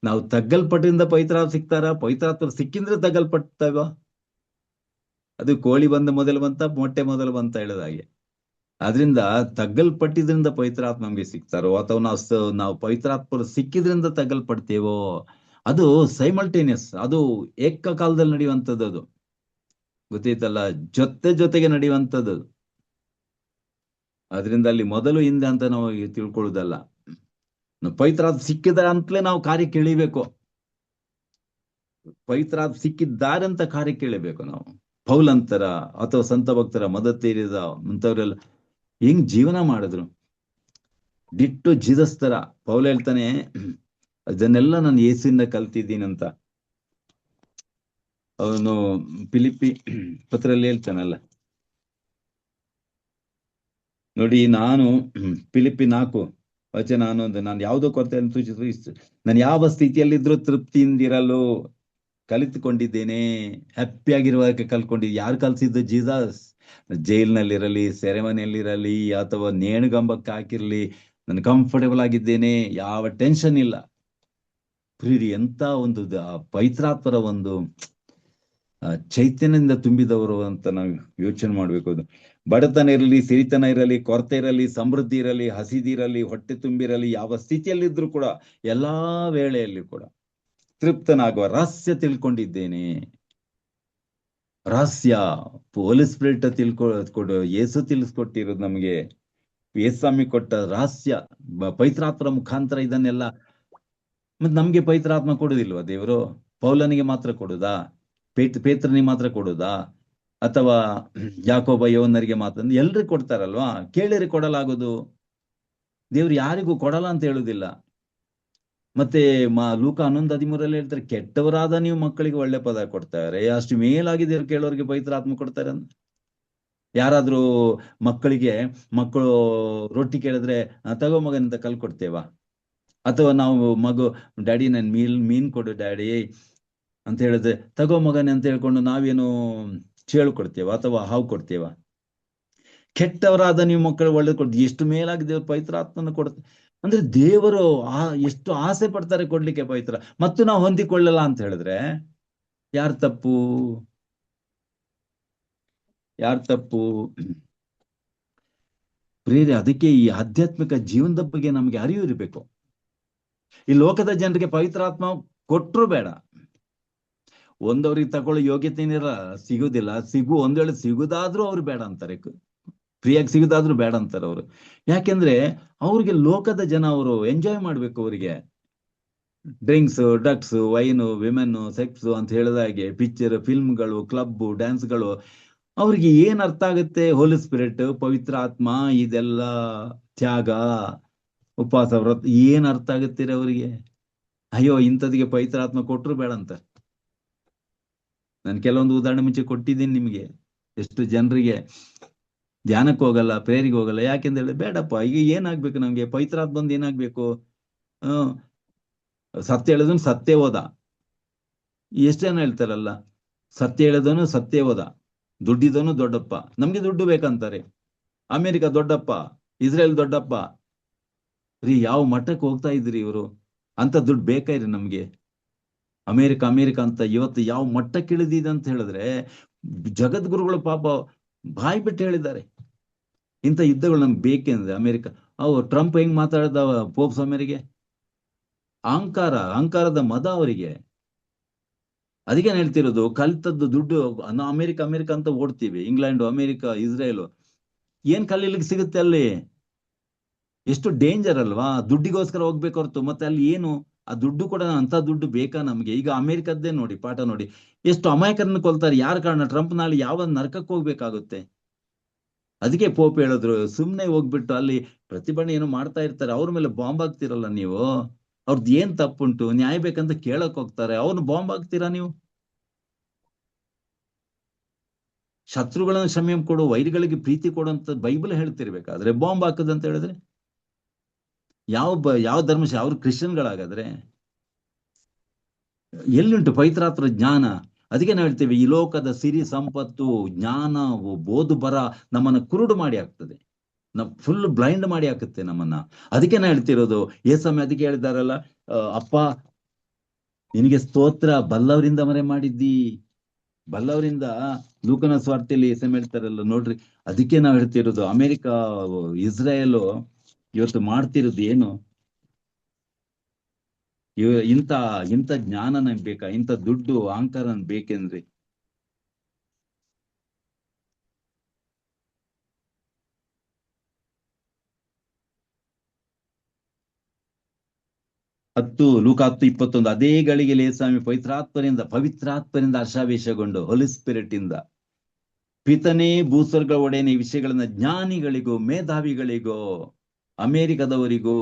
ನಾವು ತಗ್ಗಲ್ಪಟ್ಟಿಂದ ಪವಿತ್ರಾತ್ಮ ಸಿಗ್ತಾರ, ಪವಿತ್ರಾತ್ಮ ಸಿಕ್ಕಿಂದ್ರೆ ತಗ್ಗಲ್ಪಟ್ಟಾಗ. ಅದು ಕೋಳಿ ಮೊದಲು ಬಂತ, ಮೊಟ್ಟೆ ಮೊದಲು ಬಂತ ಹೇಳೋದ ಹಾಗೆ. ಆದ್ರಿಂದ ತಗ್ಗಲ್ಪಟ್ಟಿದ್ರಿಂದ ಪವಿತ್ರಾತ್ಮ ನಮ್ಗೆ ಸಿಗ್ತಾರೋ, ಅಥವಾ ನಾವು ಪವಿತ್ರಾತ್ಮ ಸಿಕ್ಕಿದ್ರಿಂದ ತಗ್ಗಲ್ಪಡ್ತೇವೋ, ಅದು ಸೈಮಲ್ಟೇನಿಯಸ್, ಅದು ಏಕಕಾಲದಲ್ಲಿ ನಡೆಯುವಂಥದ್ದು. ಅದು ಗೊತ್ತೈತಲ್ಲ, ಜೊತೆಗೆ ನಡೆಯುವಂಥದ್ದು. ಅದರಿಂದ ಅಲ್ಲಿ ಮೊದಲು ಹಿಂದೆ ಅಂತ ನಾವು ತಿಳ್ಕೊಳ್ಳೋದಲ್ಲ. ಪವಿತ್ರಾತ್ಮ ಸಿಕ್ಕಿದ ಅಂತಲೇ ನಾವು ಕಾರ್ಯಕ್ಕೆ ಇಳಿಬೇಕು. ಪವಿತ್ರಾತ್ಮ ಸಿಕ್ಕಿದ್ದಾರೆ ಅಂತ ಕಾರ್ಯಕ್ಕೆ ಇಳಿಬೇಕು ನಾವು. ಪೌಲಂತರ ಅಥವಾ ಸಂತ ಭಕ್ತರ, ಮದತೇರಿದ ಮುಂತವರೆಲ್ಲ ಹೆಂಗ್ ಜೀವನ ಮಾಡಿದ್ರು, ಡಿಟ್ಟು ಜೀಸಸ್ ತರ. ಪೌಲ ಹೇಳ್ತಾನೆ, ಅದನ್ನೆಲ್ಲ ನಾನು ಯೇಸುವಿಂದ ಕಲ್ತಿದ್ದೀನಂತ. ಅವನು ಫಿಲಿಪ್ಪಿ ಪತ್ರದಲ್ಲಿ ಹೇಳ್ತಾನಲ್ಲ ನೋಡಿ, ನಾನು ಫಿಲಿಪ್ಪಿ 4 ನಾನು ಯಾವುದೋ ಕೊರತೆ ನಾನು ಯಾವ ಸ್ಥಿತಿಯಲ್ಲಿದ್ರು ತೃಪ್ತಿಯಿಂದಿರಲು ಕಲಿತುಕೊಂಡಿದ್ದೇನೆ. ಹ್ಯಾಪಿಯಾಗಿರುವಾಗ ಕಲ್ತ್ಕೊಂಡಿದ್ದೆ. ಯಾರು ಕಲ್ಸಿದ್ದು? ಜೀಸಸ್. ಜೈಲ್ನಲ್ಲಿರಲಿ, ಸೆರೆಮನೆಯಲ್ಲಿರಲಿ, ಅಥವಾ ನೇಣುಗಂಬಕ್ಕೆ ಹಾಕಿರ್ಲಿ, ನಾನು ಕಂಫರ್ಟೇಬಲ್ ಆಗಿದ್ದೇನೆ, ಯಾವ ಟೆನ್ಷನ್ ಇಲ್ಲ. ಪ್ರೀತಿ ಎಂತ ಒಂದು ಪವಿತ್ರಾತ್ಮರ ಒಂದು ಚೈತನ್ಯದಿಂದ ತುಂಬಿದವರು ಅಂತ ನಾವು ಯೋಚನೆ ಮಾಡ್ಬೇಕು. ಅದು ಬಡತನ ಇರಲಿ, ಸಿರಿತನ ಇರಲಿ, ಕೊರತೆ ಇರಲಿ, ಸಮೃದ್ಧಿ ಇರಲಿ, ಹಸಿದಿರಲಿ, ಹೊಟ್ಟೆ ತುಂಬಿರಲಿ, ಯಾವ ಸ್ಥಿತಿಯಲ್ಲಿದ್ರು ಕೂಡ, ಎಲ್ಲಾ ವೇಳೆಯಲ್ಲಿ ಕೂಡ ತೃಪ್ತನಾಗುವ ರಹಸ್ಯ ತಿಳ್ಕೊಂಡಿದ್ದೇನೆ. ರಹಸ್ಯ ಹೋಲಿ ಸ್ಪಿರಿಟ್ ತಿಳ್ಕೊಡು, ಯೇಸು ತಿಳಿಸ್ಕೊಟ್ಟಿರೋದು ನಮಗೆ. ಯೇಸ್ವಾಮಿ ಕೊಟ್ಟ ರಹಸ್ಯ ಪವಿತ್ರಾತ್ಮರ ಮುಖಾಂತರ ಇದನ್ನೆಲ್ಲ. ಮತ್ತೆ ನಮ್ಗೆ ಪವಿತ್ರಾತ್ಮ ಕೊಡುದಿಲ್ವಾ ದೇವರು? ಪೌಲನಿಗೆ ಮಾತ್ರ ಕೊಡುದಾ? ಪೇತ್ರನಿಗೆ ಮಾತ್ರ ಕೊಡುದಾ? ಅಥವಾ ಯಾಕೋಬ ಯೋವನರಿಗೆ ಮಾತ್ರ? ಎಲ್ರಿಗೂ ಕೊಡ್ತಾರಲ್ವಾ? ಕೇಳಿರಿ ಕೊಡಲಾಗೋದು. ದೇವ್ರು ಯಾರಿಗೂ ಕೊಡಲ್ಲ ಅಂತ ಹೇಳುದಿಲ್ಲ. ಮತ್ತೆ ಲೂಕ 11:13 ಹೇಳ್ತಾರೆ, ಕೆಟ್ಟವರಾದ ನೀವು ಮಕ್ಕಳಿಗೆ ಒಳ್ಳೆ ಪದ ಕೊಡ್ತಾರೆ, ಅಷ್ಟು ಮೇಲಾಗಿ ದೇವ್ರು ಕೇಳೋರಿಗೆ ಪವಿತ್ರಾತ್ಮ ಕೊಡ್ತಾರೆ ಅಂತ. ಯಾರಾದ್ರೂ ಮಕ್ಕಳು ರೊಟ್ಟಿ ಕೇಳಿದ್ರೆ ತಗೋ ಮಗನಿಂದ ಕಲ್ ಕೊಡ್ತೇವಾ? ಅಥವಾ ನಾವು ಡ್ಯಾಡಿ ನನ್ ಮೀನ್ ಕೊಡು ಡ್ಯಾಡಿ ಅಂತ ಹೇಳಿದ್ರೆ ತಗೋ ಮಗನೆ ಅಂತ ಹೇಳ್ಕೊಂಡು ನಾವೇನು ಚೇಳು ಕೊಡ್ತೇವ ಅಥವಾ ಹಾವು ಕೊಡ್ತೇವ? ಕೆಟ್ಟವರಾದ ನೀವು ಮಕ್ಕಳು ಒಳ್ಳೇದು ಕೊಡ್ತೀವಿ, ಎಷ್ಟು ಮೇಲಾಗಿ ದೇವ್ರು ಪವಿತ್ರಾತ್ಮನ ಕೊಡ್ತಾರೆ. ಅಂದ್ರೆ ದೇವರು ಎಷ್ಟು ಆಸೆ ಪಡ್ತಾರೆ ಕೊಡ್ಲಿಕ್ಕೆ ಪವಿತ್ರ, ಮತ್ತು ನಾವು ಹೊಂದಿಕೊಳ್ಳಲ್ಲ ಅಂತ ಹೇಳಿದ್ರೆ ಯಾರ್ ತಪ್ಪು? ಪ್ರೇರಿ. ಅದಕ್ಕೆ ಈ ಆಧ್ಯಾತ್ಮಿಕ ಜೀವನದ ಬಗ್ಗೆ ನಮ್ಗೆ ಅರಿವು ಇರಬೇಕು. ಈ ಲೋಕದ ಜನರಿಗೆ ಪವಿತ್ರಾತ್ಮ ಕೊಟ್ರು ಬೇಡ, ಒಂದವ್ರಿಗೆ ತಗೊಳ್ಳೋ ಯೋಗ್ಯತೆ ಸಿಗುದಿಲ್ಲ. ಒಂದ್ ವೇಳೆ ಸಿಗುದಾದ್ರೂ ಅವ್ರು ಬೇಡ ಅಂತಾರೆ, ಫ್ರೀಯಾಗಿ ಸಿಗುದಾದ್ರೂ ಬೇಡ ಅಂತಾರೆ ಅವರು. ಯಾಕೆಂದ್ರೆ ಅವ್ರಿಗೆ ಲೋಕದ ಜನ, ಅವರು ಎಂಜಾಯ್ ಮಾಡ್ಬೇಕು. ಅವರಿಗೆ drinks, drugs, wine, women, sex ಅಂತ ಹೇಳಿದ ಹಾಗೆ, ಪಿಕ್ಚರ್, ಫಿಲ್ಮ್ಗಳು, ಕ್ಲಬ್, ಡ್ಯಾನ್ಸ್ಗಳು. ಅವ್ರಿಗೆ ಏನ್ ಅರ್ಥ ಆಗುತ್ತೆ? ಹೋಲಿ ಸ್ಪಿರಿಟ್, ಪವಿತ್ರ ಆತ್ಮ, ಇದೆಲ್ಲ ತ್ಯಾಗ, ಉಪವಾಸ, ವ್ರತ, ಏನ್ ಅರ್ಥ ಆಗುತ್ತೀರ ಅವರಿಗೆ? ಅಯ್ಯೋ, ಇಂಥದಿಗೆ ಪವಿತ್ರ ಆತ್ಮ ಕೊಟ್ರು ಬೇಡ ಅಂತ. ನಾನು ಕೆಲವೊಂದು ಉದಾಹರಣೆ ಮುಂಚೆ ಕೊಟ್ಟಿದ್ದೀನಿ ನಿಮ್ಗೆ. ಎಷ್ಟು ಜನರಿಗೆ ಧ್ಯಾನಕ್ಕೆ ಹೋಗಲ್ಲ, ಪ್ರೇರಿಗೆ ಹೋಗಲ್ಲ. ಯಾಕೆಂತ ಹೇಳಿ, ಬೇಡಪ್ಪ, ಈಗ ಏನಾಗ್ಬೇಕು ನಮ್ಗೆ? ಪವಿತ್ರಾತ್ಮ ಬಂದು ಏನಾಗ್ಬೇಕು? ಸತ್ಯ ಹೇಳಿದನು ಸತ್ಯ ಹೋದ. ಎಷ್ಟು ಜನ ಹೇಳ್ತಾರಲ್ಲ, ಸತ್ಯ ಹೇಳಿದನು ಸತ್ಯ ಹೋದ, ದುಡ್ಡಿದನು ದೊಡ್ಡಪ್ಪ. ನಮ್ಗೆ ದುಡ್ಡು ಬೇಕಂತಾರೆ. ಅಮೆರಿಕ ದೊಡ್ಡಪ್ಪ, ಇಸ್ರೇಲ್ ದೊಡ್ಡಪ್ಪ. ರೀ, ಯಾವ ಮಠಕ್ಕೆ ಹೋಗ್ತಾ ಇದ್ರಿ ಇವರು? ಅಂತ ದುಡ್ಡು ಬೇಕಾಯ್ರಿ ನಮ್ಗೆ? ಅಮೇರಿಕ ಅಮೇರಿಕ ಅಂತ ಇವತ್ತು ಯಾವ ಮಟ್ಟಕ್ಕೆ ಇಳಿದಿದೆ ಅಂತ ಹೇಳಿದ್ರೆ, ಜಗದ್ಗುರುಗಳು ಪಾಪ ಬಾಯಿ ಬಿಟ್ಟು ಹೇಳಿದ್ದಾರೆ, ಇಂಥ ಯುದ್ಧಗಳು ನಮ್ಗೆ ಬೇಕೆಂದ್ರೆ ಅಮೆರಿಕ. ಟ್ರಂಪ್ ಹೆಂಗ್ ಮಾತಾಡಿದ ಪೋಪ್ ಸ್ವಾಮಿಯರಿಗೆ, ಅಹಂಕಾರದ ಮದ ಅವರಿಗೆ. ಅದಕ್ಕೆ ನಾನು ಹೇಳ್ತಿರೋದು, ಕಲಿತದ್ದು ದುಡ್ಡು. ನಾವು ಅಮೆರಿಕ ಅಮೆರಿಕ ಅಂತ ಓಡ್ತೀವಿ, ಇಂಗ್ಲೆಂಡ್ ಅಮೆರಿಕ ಇಸ್ರೇಲ್, ಏನ್ ಕಲೀಲಿಕ್ಕೆ ಸಿಗುತ್ತೆ ಅಲ್ಲಿ? ಎಷ್ಟು ಡೇಂಜರ್ ಅಲ್ವಾ? ದುಡ್ಡಿಗೋಸ್ಕರ ಹೋಗ್ಬೇಕು ಹೊರತು ಮತ್ತೆ ಅಲ್ಲಿ ಏನು ಆ ದುಡ್ಡು ಕೂಡ ಅಂತ ದುಡ್ಡು ಬೇಕಾ ನಮ್ಗೆ? ಈಗ ಅಮೆರಿಕದ್ದೇ ನೋಡಿ, ಪಾಠ ನೋಡಿ, ಎಷ್ಟು ಅಮಾಯಕರನ್ನು ಕೊಲ್ತಾರೆ. ಯಾರ ಕಾರಣ? ಟ್ರಂಪ್ ನಾಳೆ ಯಾವ ನರಕಕ್ಕೆ ಹೋಗ್ಬೇಕಾಗುತ್ತೆ. ಅದಕ್ಕೆ ಪೋಪ್ ಹೇಳಿದ್ರು, ಸುಮ್ನೆ ಹೋಗ್ಬಿಟ್ಟು ಅಲ್ಲಿ ಪ್ರತಿಭಟನೆ ಏನೋ ಮಾಡ್ತಾ ಇರ್ತಾರೆ, ಅವ್ರ ಮೇಲೆ ಬಾಂಬ್ ಹಾಕ್ತಿರಲ್ಲ ನೀವು. ಅವ್ರದ್ದು ಏನ್ ತಪ್ಪುಂಟು? ನ್ಯಾಯ ಬೇಕಂತ ಕೇಳಕ್ ಹೋಗ್ತಾರೆ, ಅವ್ರನ್ನ ಬಾಂಬ್ ಹಾಕ್ತೀರಾ ನೀವು? ಶತ್ರುಗಳನ್ನು ಕ್ಷಮೆ ಕೊಡು, ವೈರಿಗಳಿಗೆ ಪ್ರೀತಿ ಕೊಡು ಅಂತ ಬೈಬಲ್ ಹೇಳ್ತಿರ್ಬೇಕಾದ್ರೆ ಬಾಂಬ್ ಹಾಕದಂತ ಹೇಳಿದ್ರೆ ಯಾವ ಧರ್ಮ? ಅವ್ರು ಕ್ರಿಶ್ಚಿಯನ್ಗಳಾಗಾದ್ರೆ ಎಲ್ಲಿಂಟು ಪವಿತ್ರಾತ್ಮ ಜ್ಞಾನ? ಅದಕ್ಕೆ ನಾವು ಹೇಳ್ತೇವೆ, ಈ ಲೋಕದ ಸಿರಿ ಸಂಪತ್ತು, ಜ್ಞಾನ, ಬೋದು ಬರ ನಮ್ಮನ್ನ ಕುರುಡು ಮಾಡಿ ಹಾಕ್ತದೆ, ಫುಲ್ ಬ್ಲೈಂಡ್ ಮಾಡಿ ಹಾಕುತ್ತೆ ನಮ್ಮನ್ನ. ಅದಕ್ಕೆ ನಾ ಹೇಳ್ತಿರೋದು, ಏಸಮಯ ಅದಕ್ಕೆ ಹೇಳಿದಾರಲ್ಲ, ಅಪ್ಪ ನಿನಗೆ ಸ್ತೋತ್ರ, ಬಲ್ಲವರಿಂದ ಮರೆ ಮಾಡಿದ್ದಿ, ಬಲ್ಲವರಿಂದ. ಲೂಕನ ಸ್ವಾರ್ಥಿಯಲ್ಲಿ ಏಸಮ ಹೇಳ್ತಾರಲ್ಲ ನೋಡ್ರಿ. ಅದಕ್ಕೆ ನಾವು ಹೇಳ್ತಿರೋದು, ಅಮೆರಿಕ ಇಸ್ರಾಯೇಲ್ ಇವತ್ತು ಮಾಡ್ತಿರೋದು ಏನು? ಇಂಥ ಇಂಥ ಜ್ಞಾನ ನಮ್ಗೆ ಬೇಕಾ? ಇಂಥ ದುಡ್ಡು ಅಹಂಕಾರ ಬೇಕೆಂದ್ರಿ? ಲೂಕ 10:21, ಅದೇ ಗಳಿಗೆ ಲೇಸ್ವಾಮಿ ಪವಿತ್ರಾತ್ಮರಿಂದ ಹರ್ಷಾವೇಶಗೊಂಡು, ಹೋಲಿ ಸ್ಪಿರಿಟ್ ಇಂದ, ಪಿತನೇ ಭೂಸ್ವರ್ಗ ಒಡೆಯನ ಈ ವಿಷಯಗಳನ್ನ ಜ್ಞಾನಿಗಳಿಗೂ ಮೇಧಾವಿಗಳಿಗೂ ಅಮೆರಿಕದವರಿಗೂ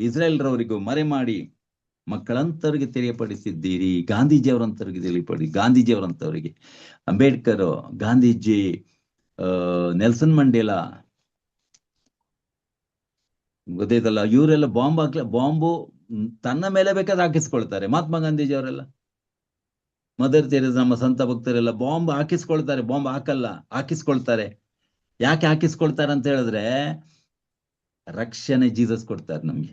ಇಸ್ರೇಲ್ರವರಿಗೂ ಮರೆ ಮಾಡಿ ಮಕ್ಕಳಂತವರಿಗೆ ತಿಳಿಯಪಡಿಸಿದ್ದೀರಿ. ಗಾಂಧೀಜಿಯವರಂತವರಿಗೆ, ಅಂಬೇಡ್ಕರ್, ಗಾಂಧೀಜಿ, ನೆಲ್ಸನ್ ಮಂಡೇಲಾ, ಗೊತ್ತೈತಲ್ಲ, ಇವರೆಲ್ಲ ಬಾಂಬು ತನ್ನ ಮೇಲೆ ಬೇಕಾದ್ರೆ ಹಾಕಿಸ್ಕೊಳ್ತಾರೆ. ಮಹಾತ್ಮ ಗಾಂಧೀಜಿ ಅವರೆಲ್ಲ, ಮದರ್ ತೆರೇಸಾ, ನಮ್ಮ ಸಂತ ಭಕ್ತರೆಲ್ಲ ಬಾಂಬ್ ಹಾಕಿಸ್ಕೊಳ್ತಾರೆ. ಬಾಂಬ್ ಹಾಕಲ್ಲ, ಹಾಕಿಸ್ಕೊಳ್ತಾರೆ. ಯಾಕೆ ಹಾಕಿಸ್ಕೊಳ್ತಾರೆ ಅಂತ ಹೇಳಿದ್ರೆ, ರಕ್ಷಣೆ ಜೀಸಸ್ ಕೊಡ್ತಾರೆ ನಮ್ಗೆ.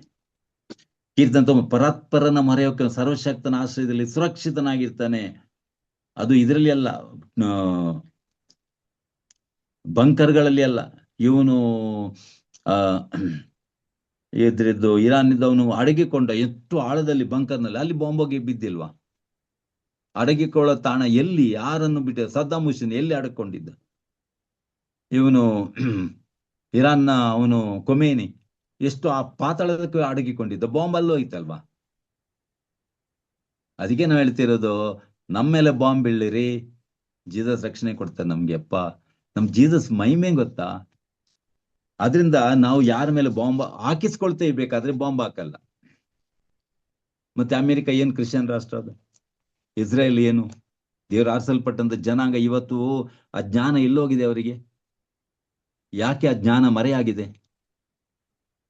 ಕೀರ್ತನ ಪರಾತ್ಪರನ ಮರೆಯೋಕೆ ಸರ್ವಶಕ್ತನ ಆಶ್ರಯದಲ್ಲಿ ಸುರಕ್ಷಿತನಾಗಿರ್ತಾನೆ. ಅದು ಇದರಲ್ಲಿ ಅಲ್ಲ, ಬಂಕರ್ಗಳಲ್ಲಿ ಅಲ್ಲ. ಇವನು ಇದ್ರದ್ದು ಇರಾನಿದ್ದವನು ಅಡಗಿಕೊಂಡ ಎಷ್ಟು ಆಳದಲ್ಲಿ ಬಂಕರ್ನಲ್ಲಿ, ಅಲ್ಲಿ ಬಾಂಬೋಗಿ ಬಿದ್ದಿಲ್ವಾ? ಅಡಗಿಕೊಳ್ಳೋ ತಾಣ ಎಲ್ಲಿ? ಯಾರನ್ನು ಬಿಟ್ಟ? ಸದ್ದಾಂ ಹುಸೇನ್ ಎಲ್ಲಿ ಅಡಕೊಂಡಿದ್ದ? ಇವನು ಇರಾನ್ನ ಅವನು ಕೊಮೇನಿ ಎಷ್ಟು ಆ ಪಾತಾಳದಕ್ಕೆ ಅಡಗಿಕೊಂಡಿದ್ದ? ಬಾಂಬ್ ಅಲ್ಲೂ ಐತಲ್ವಾ? ಅದಕ್ಕೆ ನಾವು ಹೇಳ್ತಿರೋದು, ನಮ್ಮ ಮೇಲೆ ಬಾಂಬ್ ಬೀಳಿರಿ, ಜೀಸಸ್ ರಕ್ಷಣೆ ಕೊಡ್ತಾರೆ ನಮ್ಗೆ. ಅಪ್ಪ, ನಮ್ ಜೀಸಸ್ ಮಹಿಮೆ ಗೊತ್ತಾ? ಆದ್ರಿಂದ ನಾವು ಯಾರ ಮೇಲೆ ಬಾಂಬ್ ಹಾಕಿಸ್ಕೊಳ್ತೇವೆ, ಬೇಕಾದ್ರೆ ಬಾಂಬ್ ಹಾಕಲ್ಲ. ಮತ್ತೆ ಅಮೆರಿಕ ಏನ್ ಕ್ರಿಶ್ಚಿಯನ್ ರಾಷ್ಟ್ರ? ಅದು ಇಸ್ರೇಲ್ ಏನು ದೇವರು ಆರಿಸಲ್ಪಟ್ಟಂತ ಜನಾಂಗ. ಇವತ್ತು ಆ ಜ್ಞಾನ ಎಲ್ಲೋಗಿದೆ ಅವರಿಗೆ? ಯಾಕೆ ಆ ಜ್ಞಾನ ಮರೆಯಾಗಿದೆ?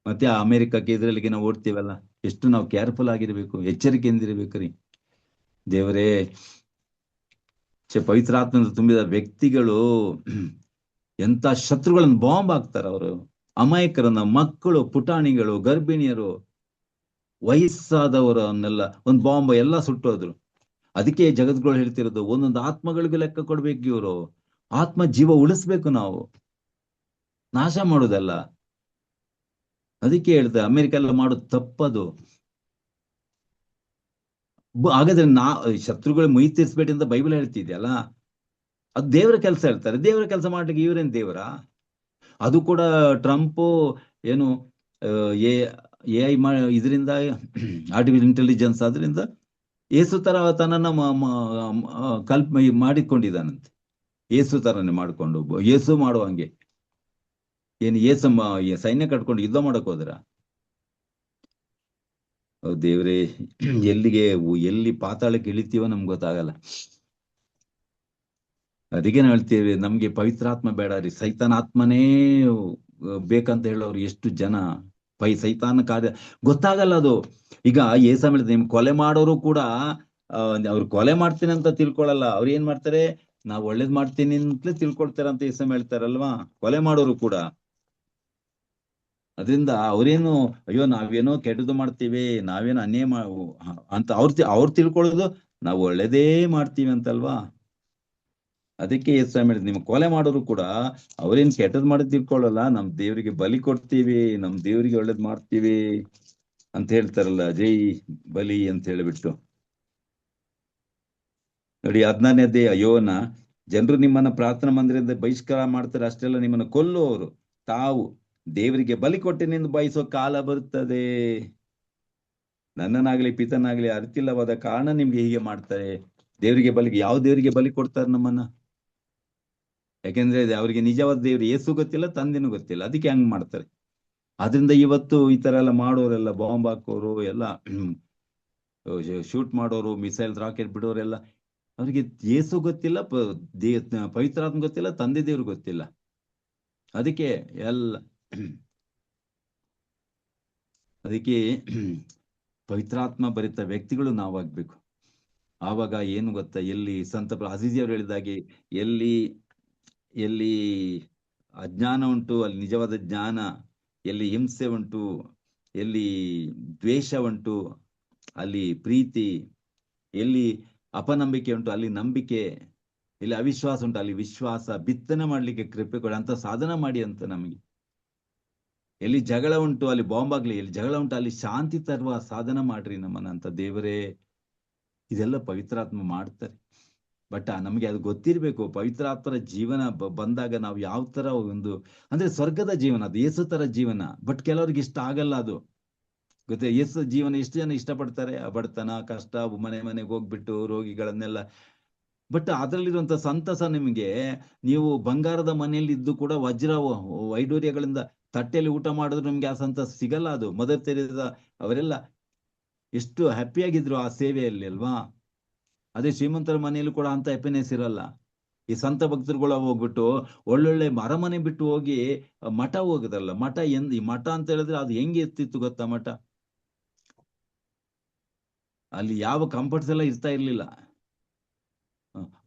ಮತ್ತೆ ಆ ಅಮೆರಿಕಕ್ಕೆ ಇಸ್ರೇಲ್ಗೆ ನಾವು ಓಡ್ತೀವಲ್ಲ, ಎಷ್ಟು ನಾವು ಕೇರ್ಫುಲ್ ಆಗಿರ್ಬೇಕು, ಎಚ್ಚರಿಕೆಯಿಂದಿರ್ಬೇಕ್ರಿ. ದೇವರೇ, ಪವಿತ್ರಾತ್ಮದಿಂದ ತುಂಬಿದ ವ್ಯಕ್ತಿಗಳು ಎಂತ ಶತ್ರುಗಳನ್ನು ಬಾಂಬ್ ಹಾಕ್ತಾರ ಅವರು. ಅಮಾಯಕರನ್ನ, ಮಕ್ಕಳು, ಪುಟಾಣಿಗಳು, ಗರ್ಭಿಣಿಯರು, ವಯಸ್ಸಾದವರನ್ನೆಲ್ಲ ಒಂದು ಬಾಂಬ್ ಎಲ್ಲ ಸುಟ್ಟೋದ್ರು. ಅದಕ್ಕೆ ಜಗದ್ಗಳು ಹೇಳ್ತಿರೋದು, ಒಂದೊಂದು ಆತ್ಮಗಳಿಗೂ ಲೆಕ್ಕ ಕೊಡ್ಬೇಕು. ಇವರು ಆತ್ಮ ಜೀವ ಉಳಿಸ್ಬೇಕು, ನಾವು ನಾಶ ಮಾಡುದಲ್ಲ. ಅದಕ್ಕೆ ಹೇಳ್ತಾರೆ, ಅಮೆರಿಕ ಎಲ್ಲ ಮಾಡೋದು ತಪ್ಪದು. ಹಾಗಾದ್ರೆ ಶತ್ರುಗಳು ಮುಯಿ ತೀರ್ಸ್ಬೇಡಿ ಅಂತ ಬೈಬಲ್ ಹೇಳ್ತಿದ್ಯಲ್ಲ, ಅದು ದೇವರ ಕೆಲಸ. ಹೇಳ್ತಾರೆ, ದೇವರ ಕೆಲಸ ಮಾಡ್ಲಿಕ್ಕೆ ಇವ್ರೇನ್ ದೇವರ? ಅದು ಕೂಡ ಟ್ರಂಪ್ ಏನು ಎ ಐ ಇದರಿಂದ, ಆರ್ಟಿಫಿಷಿಯಲ್ ಇಂಟೆಲಿಜೆನ್ಸ್, ಅದರಿಂದ ಏಸು ತರ ತನ್ನನ್ನ ಮಾಡಿಕೊಂಡಿದ್ದಾನಂತೆ. ಏಸು ತರನೇ ಮಾಡ್ಕೊಂಡು, ಏಸು ಮಾಡುವಂಗೆ. ಏನು ಏಸಮ್ಮ ಸೈನ್ಯ ಕಟ್ಕೊಂಡು ಯುದ್ಧ ಮಾಡಕ್ ಹೋದ್ರ? ದೇವ್ರೆ, ಎಲ್ಲಿ ಪಾತಾಳಕ್ಕೆ ಇಳಿತೀವೋ ನಮ್ಗೆ ಗೊತ್ತಾಗಲ್ಲ. ಅದಕ್ಕೆ ನಾವು ಹೇಳ್ತೀವಿ, ನಮ್ಗೆ ಪವಿತ್ರಾತ್ಮ ಬೇಡ ರೀ, ಸೈತಾನಾತ್ಮನೇ ಬೇಕಂತ ಹೇಳೋರು ಎಷ್ಟು ಜನ. ಸೈತಾನ ಕಾರ್ಯ ಗೊತ್ತಾಗಲ್ಲ ಅದು. ಈಗ ಏಸಮ್ ಹೇಳಿದ್ರೆ, ನಿಮ್ ಕೊಲೆ ಮಾಡೋರು ಕೂಡ ಅವ್ರು ಕೊಲೆ ಮಾಡ್ತೀನಿ ಅಂತ ತಿಳ್ಕೊಳಲ್ಲ. ಅವ್ರು ಏನ್ ಮಾಡ್ತಾರೆ, ನಾವ್ ಒಳ್ಳೇದ್ ಮಾಡ್ತೀನಿ ಅಂತಲೇ ತಿಳ್ಕೊಳ್ತಾರ ಅಂತ ಏಸಮ್ ಹೇಳ್ತಾರಲ್ವಾ, ಕೊಲೆ ಮಾಡೋರು ಕೂಡ. ಅದರಿಂದ ಅವ್ರೇನು, ಅಯ್ಯೋ ನಾವೇನೋ ಕೆಟ್ಟದ್ದು ಮಾಡ್ತೀವಿ, ನಾವೇನೋ ಅಂತ ಅವ್ರು ತಿಳ್ಕೊಳ್ಳೋದು ನಾವು ಒಳ್ಳೇದೇ ಮಾಡ್ತೀವಿ ಅಂತಲ್ವಾ. ಅದಕ್ಕೆ ಯೇಸು ಸ್ವಾಮಿ ಹೇಳಿದ್ರು, ನಿಮ್ಮ ಕೊಲೆ ಮಾಡೋರು ಕೂಡ ಅವ್ರೇನ್ ಕೆಟ್ಟದ್ ಮಾಡೋದ್ ತಿಳ್ಕೊಳ್ಳಲ್ಲ, ನಮ್ ದೇವರಿಗೆ ಬಲಿ ಕೊಡ್ತೀವಿ, ನಮ್ ದೇವರಿಗೆ ಒಳ್ಳೇದ್ ಮಾಡ್ತೀವಿ ಅಂತ ಹೇಳ್ತಾರಲ್ಲ, ಜೈ ಬಲಿ ಅಂತ ಹೇಳಿಬಿಟ್ಟು. ನೋಡಿ 14ನೇ ಅಧ್ಯಾಯ, ಯೋನ, ಜನರು ನಿಮ್ಮನ್ನ ಪ್ರಾರ್ಥನಾ ಮಂದಿರದಿಂದ ಬಹಿಷ್ಕಾರ ಮಾಡ್ತಾರೆ, ಅಷ್ಟೆಲ್ಲ ನಿಮ್ಮನ್ನ ಕೊಲ್ಲುವವರು ತಾವು ದೇವರಿಗೆ ಬಲಿ ಕೊಟ್ಟಿನಿಂದ ಬಯಸೋ ಕಾಲ ಬರುತ್ತದೆ. ನನ್ನನ್ನಾಗ್ಲಿ ಪಿತನಾಗ್ಲಿ ಅರಿತಿಲ್ಲವಾದ ಕಾರಣ ನಿಮ್ಗೆ ಹೀಗೆ ಮಾಡ್ತಾರೆ. ದೇವರಿಗೆ ಬಲಿ, ಯಾವ ದೇವರಿಗೆ ಬಲಿ ಕೊಡ್ತಾರೆ ನಮ್ಮನ್ನ? ಯಾಕೆಂದ್ರೆ ಅವ್ರಿಗೆ ನಿಜವಾದ ದೇವ್ರು ಯೇಸು ಗೊತ್ತಿಲ್ಲ, ತಂದೆನೂ ಗೊತ್ತಿಲ್ಲ, ಅದಕ್ಕೆ ಹಂಗ್ ಮಾಡ್ತಾರೆ. ಆದ್ರಿಂದ ಇವತ್ತು ಈ ತರ ಎಲ್ಲ ಮಾಡೋರೆಲ್ಲ, ಬಾಂಬ್ ಹಾಕೋರು ಎಲ್ಲ, ಶೂಟ್ ಮಾಡೋರು, ಮಿಸೈಲ್ ರಾಕೆಟ್ ಬಿಡೋರೆಲ್ಲ, ಅವ್ರಿಗೆ ಯೇಸು ಗೊತ್ತಿಲ್ಲ, ಪವಿತ್ರಾತ್ಮ ಗೊತ್ತಿಲ್ಲ, ತಂದೆ ದೇವ್ರು ಗೊತ್ತಿಲ್ಲ. ಅದಕ್ಕೆ ಎಲ್ಲ ಅದಕ್ಕೆ ಪವಿತ್ರಾತ್ಮ ಭರಿತ ವ್ಯಕ್ತಿಗಳು ನಾವಾಗ್ಬೇಕು. ಆವಾಗ ಏನು ಗೊತ್ತಾ, ಎಲ್ಲಿ ಸಂತ ಅಜೀಜಿ ಅವರು ಹೇಳಿದಾಗೆ, ಎಲ್ಲಿ ಎಲ್ಲಿ ಅಜ್ಞಾನ ಉಂಟು ಅಲ್ಲಿ ನಿಜವಾದ ಜ್ಞಾನ, ಎಲ್ಲಿ ಹಿಂಸೆ ಉಂಟು, ಎಲ್ಲಿ ದ್ವೇಷ ಉಂಟು ಅಲ್ಲಿ ಪ್ರೀತಿ, ಎಲ್ಲಿ ಅಪನಂಬಿಕೆ ಉಂಟು ಅಲ್ಲಿ ನಂಬಿಕೆ, ಎಲ್ಲಿ ಅವಿಶ್ವಾಸ ಉಂಟು ಅಲ್ಲಿ ವಿಶ್ವಾಸ. ಬಿತ್ತನೆ ಮಾಡ್ಲಿಕ್ಕೆ ಕೃಪೆ ಕೊಡ ಅಂತ ಸಾಧನ ಮಾಡಿ ಅಂತ ನಮಗೆ. ಎಲ್ಲಿ ಜಗಳ ಉಂಟು ಅಲ್ಲಿ ಬಾಂಬ್ ಆಗ್ಲಿ, ಎಲ್ಲಿ ಜಗಳ ಉಂಟು ಅಲ್ಲಿ ಶಾಂತಿ ತರುವ ಸಾಧನ ಮಾಡ್ರಿ ನಮ್ಮನ್ನ ಅಂತ ದೇವರೇ. ಇದೆಲ್ಲ ಪವಿತ್ರಾತ್ಮ ಮಾಡ್ತಾರೆ. ಬಟ್ ನಮಗೆ ಅದು ಗೊತ್ತಿರ್ಬೇಕು, ಪವಿತ್ರಾತ್ಮರ ಜೀವನ ಬಂದಾಗ ನಾವು ಯಾವ ತರ ಒಂದು, ಅಂದ್ರೆ ಸ್ವರ್ಗದ ಜೀವನ ಅದು, ಯೇಸು ತರ ಜೀವನ. ಬಟ್ ಕೆಲವ್ರಿಗೆ ಇಷ್ಟ ಆಗಲ್ಲ ಅದು, ಗೊತ್ತೇ. ಯೇಸು ಜೀವನ ಎಷ್ಟು ಜನ ಇಷ್ಟಪಡ್ತಾರೆ, ಬಡತನ ಕಷ್ಟ, ಮನೆಗೆ ಹೋಗ್ಬಿಟ್ಟು ರೋಗಿಗಳನ್ನೆಲ್ಲ. ಬಟ್ ಅದರಲ್ಲಿರುವಂತ ಸಂತಸ ನಿಮಗೆ, ನೀವು ಬಂಗಾರದ ಮನೆಯಲ್ಲಿ ಇದ್ದು ಕೂಡ ವಜ್ರ ವೈಡೂರ್ಯಗಳಿಂದ ತಟ್ಟೆಯಲ್ಲಿ ಊಟ ಮಾಡಿದ್ರು ನಿಮ್ಗೆ ಆ ಸಂತಸ ಸಿಗಲ್ಲ. ಅದು ಮದರ್ ತೆರೇಸಾ ಅವರೆಲ್ಲ ಎಷ್ಟು ಹ್ಯಾಪಿಯಾಗಿದ್ರು ಆ ಸೇವೆಯಲ್ಲಿ ಅಲ್ವಾ. ಅದೇ ಶ್ರೀಮಂತರ ಮನೆಯಲ್ಲೂ ಕೂಡ ಅಂತ ಹ್ಯಾಪಿನೆಸ್ ಇರಲ್ಲ. ಈ ಸಂತ ಭಕ್ತರುಗಳು ಹೋಗ್ಬಿಟ್ಟು ಒಳ್ಳೊಳ್ಳೆ ಅರಮನೆ ಬಿಟ್ಟು ಹೋಗಿ ಮಠ ಹೋಗುದಲ್ಲ. ಮಠ ಈ ಮಠ ಅಂತ ಹೇಳಿದ್ರೆ ಅದು ಹೆಂಗೆ ಇರ್ತಿತ್ತು ಗೊತ್ತಾ? ಮಠ ಅಲ್ಲಿ ಯಾವ ಕಂಫರ್ಟ್ಸ್ ಎಲ್ಲ ಇರ್ತಾ ಇರ್ಲಿಲ್ಲ.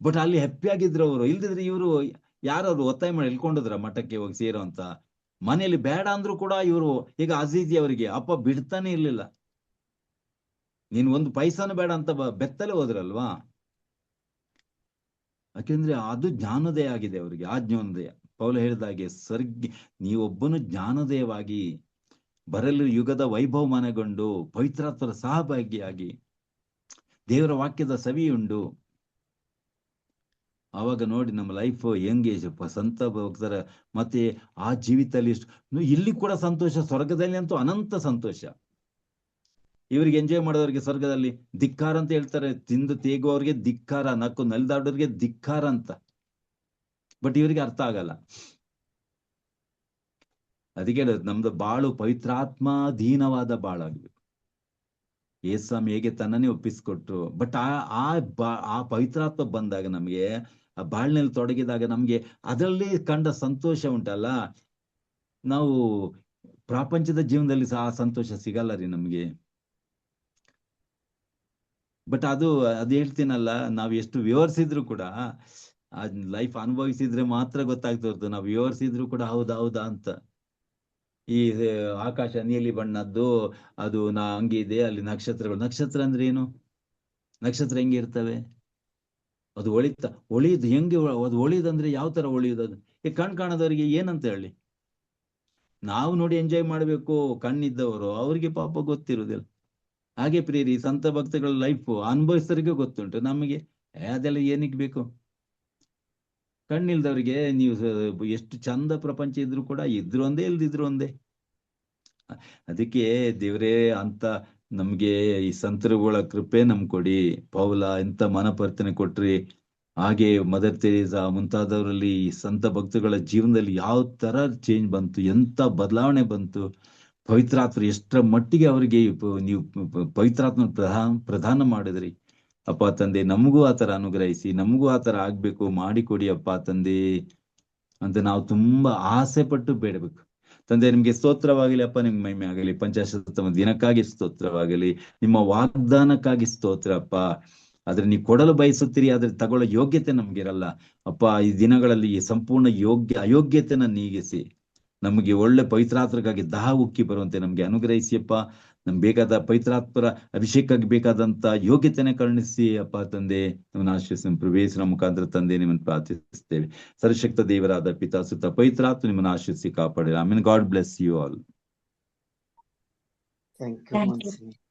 ಬಟ್ ಅಲ್ಲಿ ಹ್ಯಾಪಿ ಆಗಿದ್ರು ಅವರು. ಇಲ್ದಿದ್ರೆ ಇವರು ಯಾರು ಒತ್ತಾಯ ಮಾಡಿ ಇಳ್ಕೊಂಡಿದ್ರ ಮಠಕ್ಕೆ ಹೋಗಿ ಸೇರೋ ಅಂತ. ಮನೆಯಲ್ಲಿ ಬೇಡ ಅಂದ್ರೂ ಕೂಡ ಇವರು, ಈಗ ಅಜೀಜಿ ಅವರಿಗೆ ಅಪ್ಪ ಬಿಡ್ತಾನೆ ಇರ್ಲಿಲ್ಲ. ನೀನ್ ಒಂದು ಪೈಸಾನು ಬೇಡ ಅಂತ ಬೆತ್ತಲೆ ಹೋದ್ರಲ್ವಾ. ಯಾಕೆಂದ್ರೆ ಅದು ಜ್ಞಾನೋದಯ ಆಗಿದೆ ಅವರಿಗೆ, ಆ ಜ್ಞಾನೋದಯ. ಪೌಲ ಹೇಳಿದಾಗೆ, ನೀವೊಬ್ಬನು ಜ್ಞಾನೋದಯವಾಗಿ ಬರಲು ಯುಗದ ವೈಭವ ಮನೆಗೊಂಡು ಪವಿತ್ರಾತ್ಮರ ಸಹಭಾಗಿಯಾಗಿ ದೇವರ ವಾಕ್ಯದ ಸವಿಯುಂಡು, ಆವಾಗ ನೋಡಿ ನಮ್ಮ ಲೈಫ್ ಹೆಂಗೆ ಸಂತ ಹೋಗ್ತಾರೆ. ಮತ್ತೆ ಆ ಜೀವಿತದಲ್ಲಿ ಇಲ್ಲಿ ಕೂಡ ಸಂತೋಷ, ಸ್ವರ್ಗದಲ್ಲಿ ಅಂತೂ ಅನಂತ ಸಂತೋಷ. ಇವರಿಗೆ ಎಂಜಾಯ್ ಮಾಡೋರಿಗೆ ಸ್ವರ್ಗದಲ್ಲಿ ಧಿಕ್ಕಾರ ಅಂತ ಹೇಳ್ತಾರೆ, ತಿಂದು ತೇಗುವವ್ರಿಗೆ ಧಿಕ್ಕಾರ, ನಕ್ಕು ನಲಿದಾಡೋರಿಗೆ ಧಿಕ್ಕಾರ ಅಂತ. ಬಟ್ ಇವರಿಗೆ ಅರ್ಥ ಆಗಲ್ಲ. ಅದಕ್ಕೆ ನಮ್ದು ಬಾಳು ಪವಿತ್ರಾತ್ಮಾಧೀನವಾದ ಬಾಳಾಗ್ಬೇಕು. ಯೇಸ್ವಾಮಿ ಹೇಗೆ ತನ್ನನ್ನೇ ಒಪ್ಪಿಸ್ಕೊಟ್ರು. ಬಟ್ ಆ ಪವಿತ್ರಾತ್ಮ ಬಂದಾಗ ನಮ್ಗೆ ಆ ಬಾಳ್ನಲ್ಲಿ ತೊಡಗಿದಾಗ ನಮ್ಗೆ ಅದರಲ್ಲಿ ಕಂಡ ಸಂತೋಷ ಉಂಟಲ್ಲ, ನಾವು ಪ್ರಾಪಂಚದ ಜೀವನದಲ್ಲಿ ಸಹ ಆ ಸಂತೋಷ ಸಿಗಲ್ಲ ರೀ ನಮ್ಗೆ. ಬಟ್ ಅದು ಹೇಳ್ತೀನಲ್ಲ, ನಾವು ಎಷ್ಟು ವಿವರಿಸಿದ್ರು ಕೂಡ, ಆ ಲೈಫ್ ಅನುಭವಿಸಿದ್ರೆ ಮಾತ್ರ ಗೊತ್ತಾಗ್ತಿರ್ತು. ನಾವು ವಿವರಿಸಿದ್ರು ಕೂಡ ಹೌದಾ ಅಂತ. ಈ ಆಕಾಶ ನೀಲಿ ಬಣ್ಣದ್ದು, ಅದು ಹಂಗಿದೆ, ಅಲ್ಲಿ ನಕ್ಷತ್ರಗಳು. ನಕ್ಷತ್ರ ಅಂದ್ರೆ ಏನು? ನಕ್ಷತ್ರ ಹೆಂಗೆ ಇರ್ತವೆ? ಅದು ಒಳಿದು ಹೆಂಗೆ? ಅದು ಒಳಿದಂದ್ರೆ ಯಾವ ತರ ಒಳಿಯೋದು? ಈ ಕಾಣದವರಿಗೆ ಏನಂತ ಹೇಳಿ? ನಾವು ನೋಡಿ ಎಂಜಾಯ್ ಮಾಡ್ಬೇಕು, ಕಣ್ಣಿದ್ದವರು ಅವ್ರಿಗೆ ಪಾಪ ಗೊತ್ತಿರುವುದಿಲ್ಲ. ಹಾಗೆ ಪ್ರಿಯರಿ, ಸಂತ ಭಕ್ತಗಳ ಲೈಫ್ ಅನುಭವಿಸೋರಿಗೆ ಗೊತ್ತುಂಟು. ನಮಗೆ ಅದೆಲ್ಲ ಏನಕ್ಕೆ ಬೇಕು? ಕಣ್ಣಿಲ್ದವ್ರಿಗೆ ನೀವು ಎಷ್ಟು ಚಂದ ಪ್ರಪಂಚ ಇದ್ರು ಕೂಡ ಇದ್ರು ಒಂದೇ, ಇಲ್ದಿದ್ರು ಒಂದೇ. ಅದಕ್ಕೆ ದೇವರೇ ಅಂತ ನಮ್ಗೆ ಈ ಸಂತರುಗಳ ಕೃಪೆ ಕೊಡಿ. ಪೌಲ ಎಂತ ಮನಪರ್ತನೆ ಕೊಟ್ರಿ, ಹಾಗೆ ಮದರ್ ತೆರೇಸಾ ಮುಂತಾದವರಲ್ಲಿ ಈ ಸಂತ ಭಕ್ತಗಳ ಜೀವನದಲ್ಲಿ ಯಾವ ತರ ಚೇಂಜ್ ಬಂತು, ಎಂತ ಬದಲಾವಣೆ ಬಂತು. ಪವಿತ್ರಾತ್ಮ ಎಷ್ಟರ ಮಟ್ಟಿಗೆ ಅವರಿಗೆ ನೀವು ಪವಿತ್ರಾತ್ಮ ಪ್ರದಾನ ಮಾಡಿದ್ರಿ. ಅಪ್ಪ ತಂದೆ, ನಮಗೂ ಆತರ ಅನುಗ್ರಹಿಸಿ, ನಮಗೂ ಆತರ ಆಗ್ಬೇಕು ಮಾಡಿಕೊಡಿ ಅಪ್ಪ ತಂದೆ ಅಂತ ನಾವು ತುಂಬಾ ಆಸೆ ಪಟ್ಟು ಬೇಡಬೇಕು. ತಂದೆ, ನಿಮ್ಗೆ ಸ್ತೋತ್ರವಾಗಲಿ ಅಪ್ಪ, ನಿಮ್ಗೆ ಮಹಿಮೆ ಆಗಲಿ. ಪಂಚಾಶತ್ತಮ ದಿನಕ್ಕಾಗಿ ಸ್ತೋತ್ರವಾಗಲಿ, ನಿಮ್ಮ ವಾಗ್ದಾನಕ್ಕಾಗಿ ಸ್ತೋತ್ರ ಅಪ್ಪ. ಆದ್ರೆ ನೀವು ಕೊಡಲು ಬಯಸುತ್ತೀರಿ, ಆದ್ರೆ ತಗೊಳ್ಳೋ ಯೋಗ್ಯತೆ ನಮ್ಗಿರಲ್ಲ ಅಪ್ಪ. ಈ ದಿನಗಳಲ್ಲಿ ಈ ಸಂಪೂರ್ಣ ಅಯೋಗ್ಯತೆನ ನೀಗಿಸಿ ನಮಗೆ ಒಳ್ಳೆ ಪವಿತ್ರಾತ್ರಕ್ಕಾಗಿ ದಾಹ ಉಕ್ಕಿ ಬರುವಂತೆ ನಮ್ಗೆ ಅನುಗ್ರಹಿಸಿಯಪ್ಪ ನಮ್ಗೆ ಬೇಕಾದ ಪವಿತ್ರಾತ್ಮರ ಅಭಿಷೇಕಕ್ಕೆ ಬೇಕಾದಂತ ಯೋಗ್ಯತೆನೆ ಕರುಣಿಸಿ ಅಪ್ಪ ತಂದೆ, ನಮ್ಮನ್ನು ಆಶೀರ್ವದಿಸಿ ಪ್ರವೇಶನ ಮುಖಾಂತರ ತಂದೆ ನಿಮ್ಮನ್ನು ಪ್ರಾರ್ಥಿಸ್ತೇವೆ. ಸರ್ವಶಕ್ತ ದೇವರಾದ ಪಿತಾ ಸುತ್ತ ಪವಿತ್ರಾತ್ಮ ನಿಮ್ಮನ್ನು ಆಶೀರ್ವದಿಸಿ ಕಾಪಾಡಿ. ಆಮೇಲೆ God bless you all. Thank you.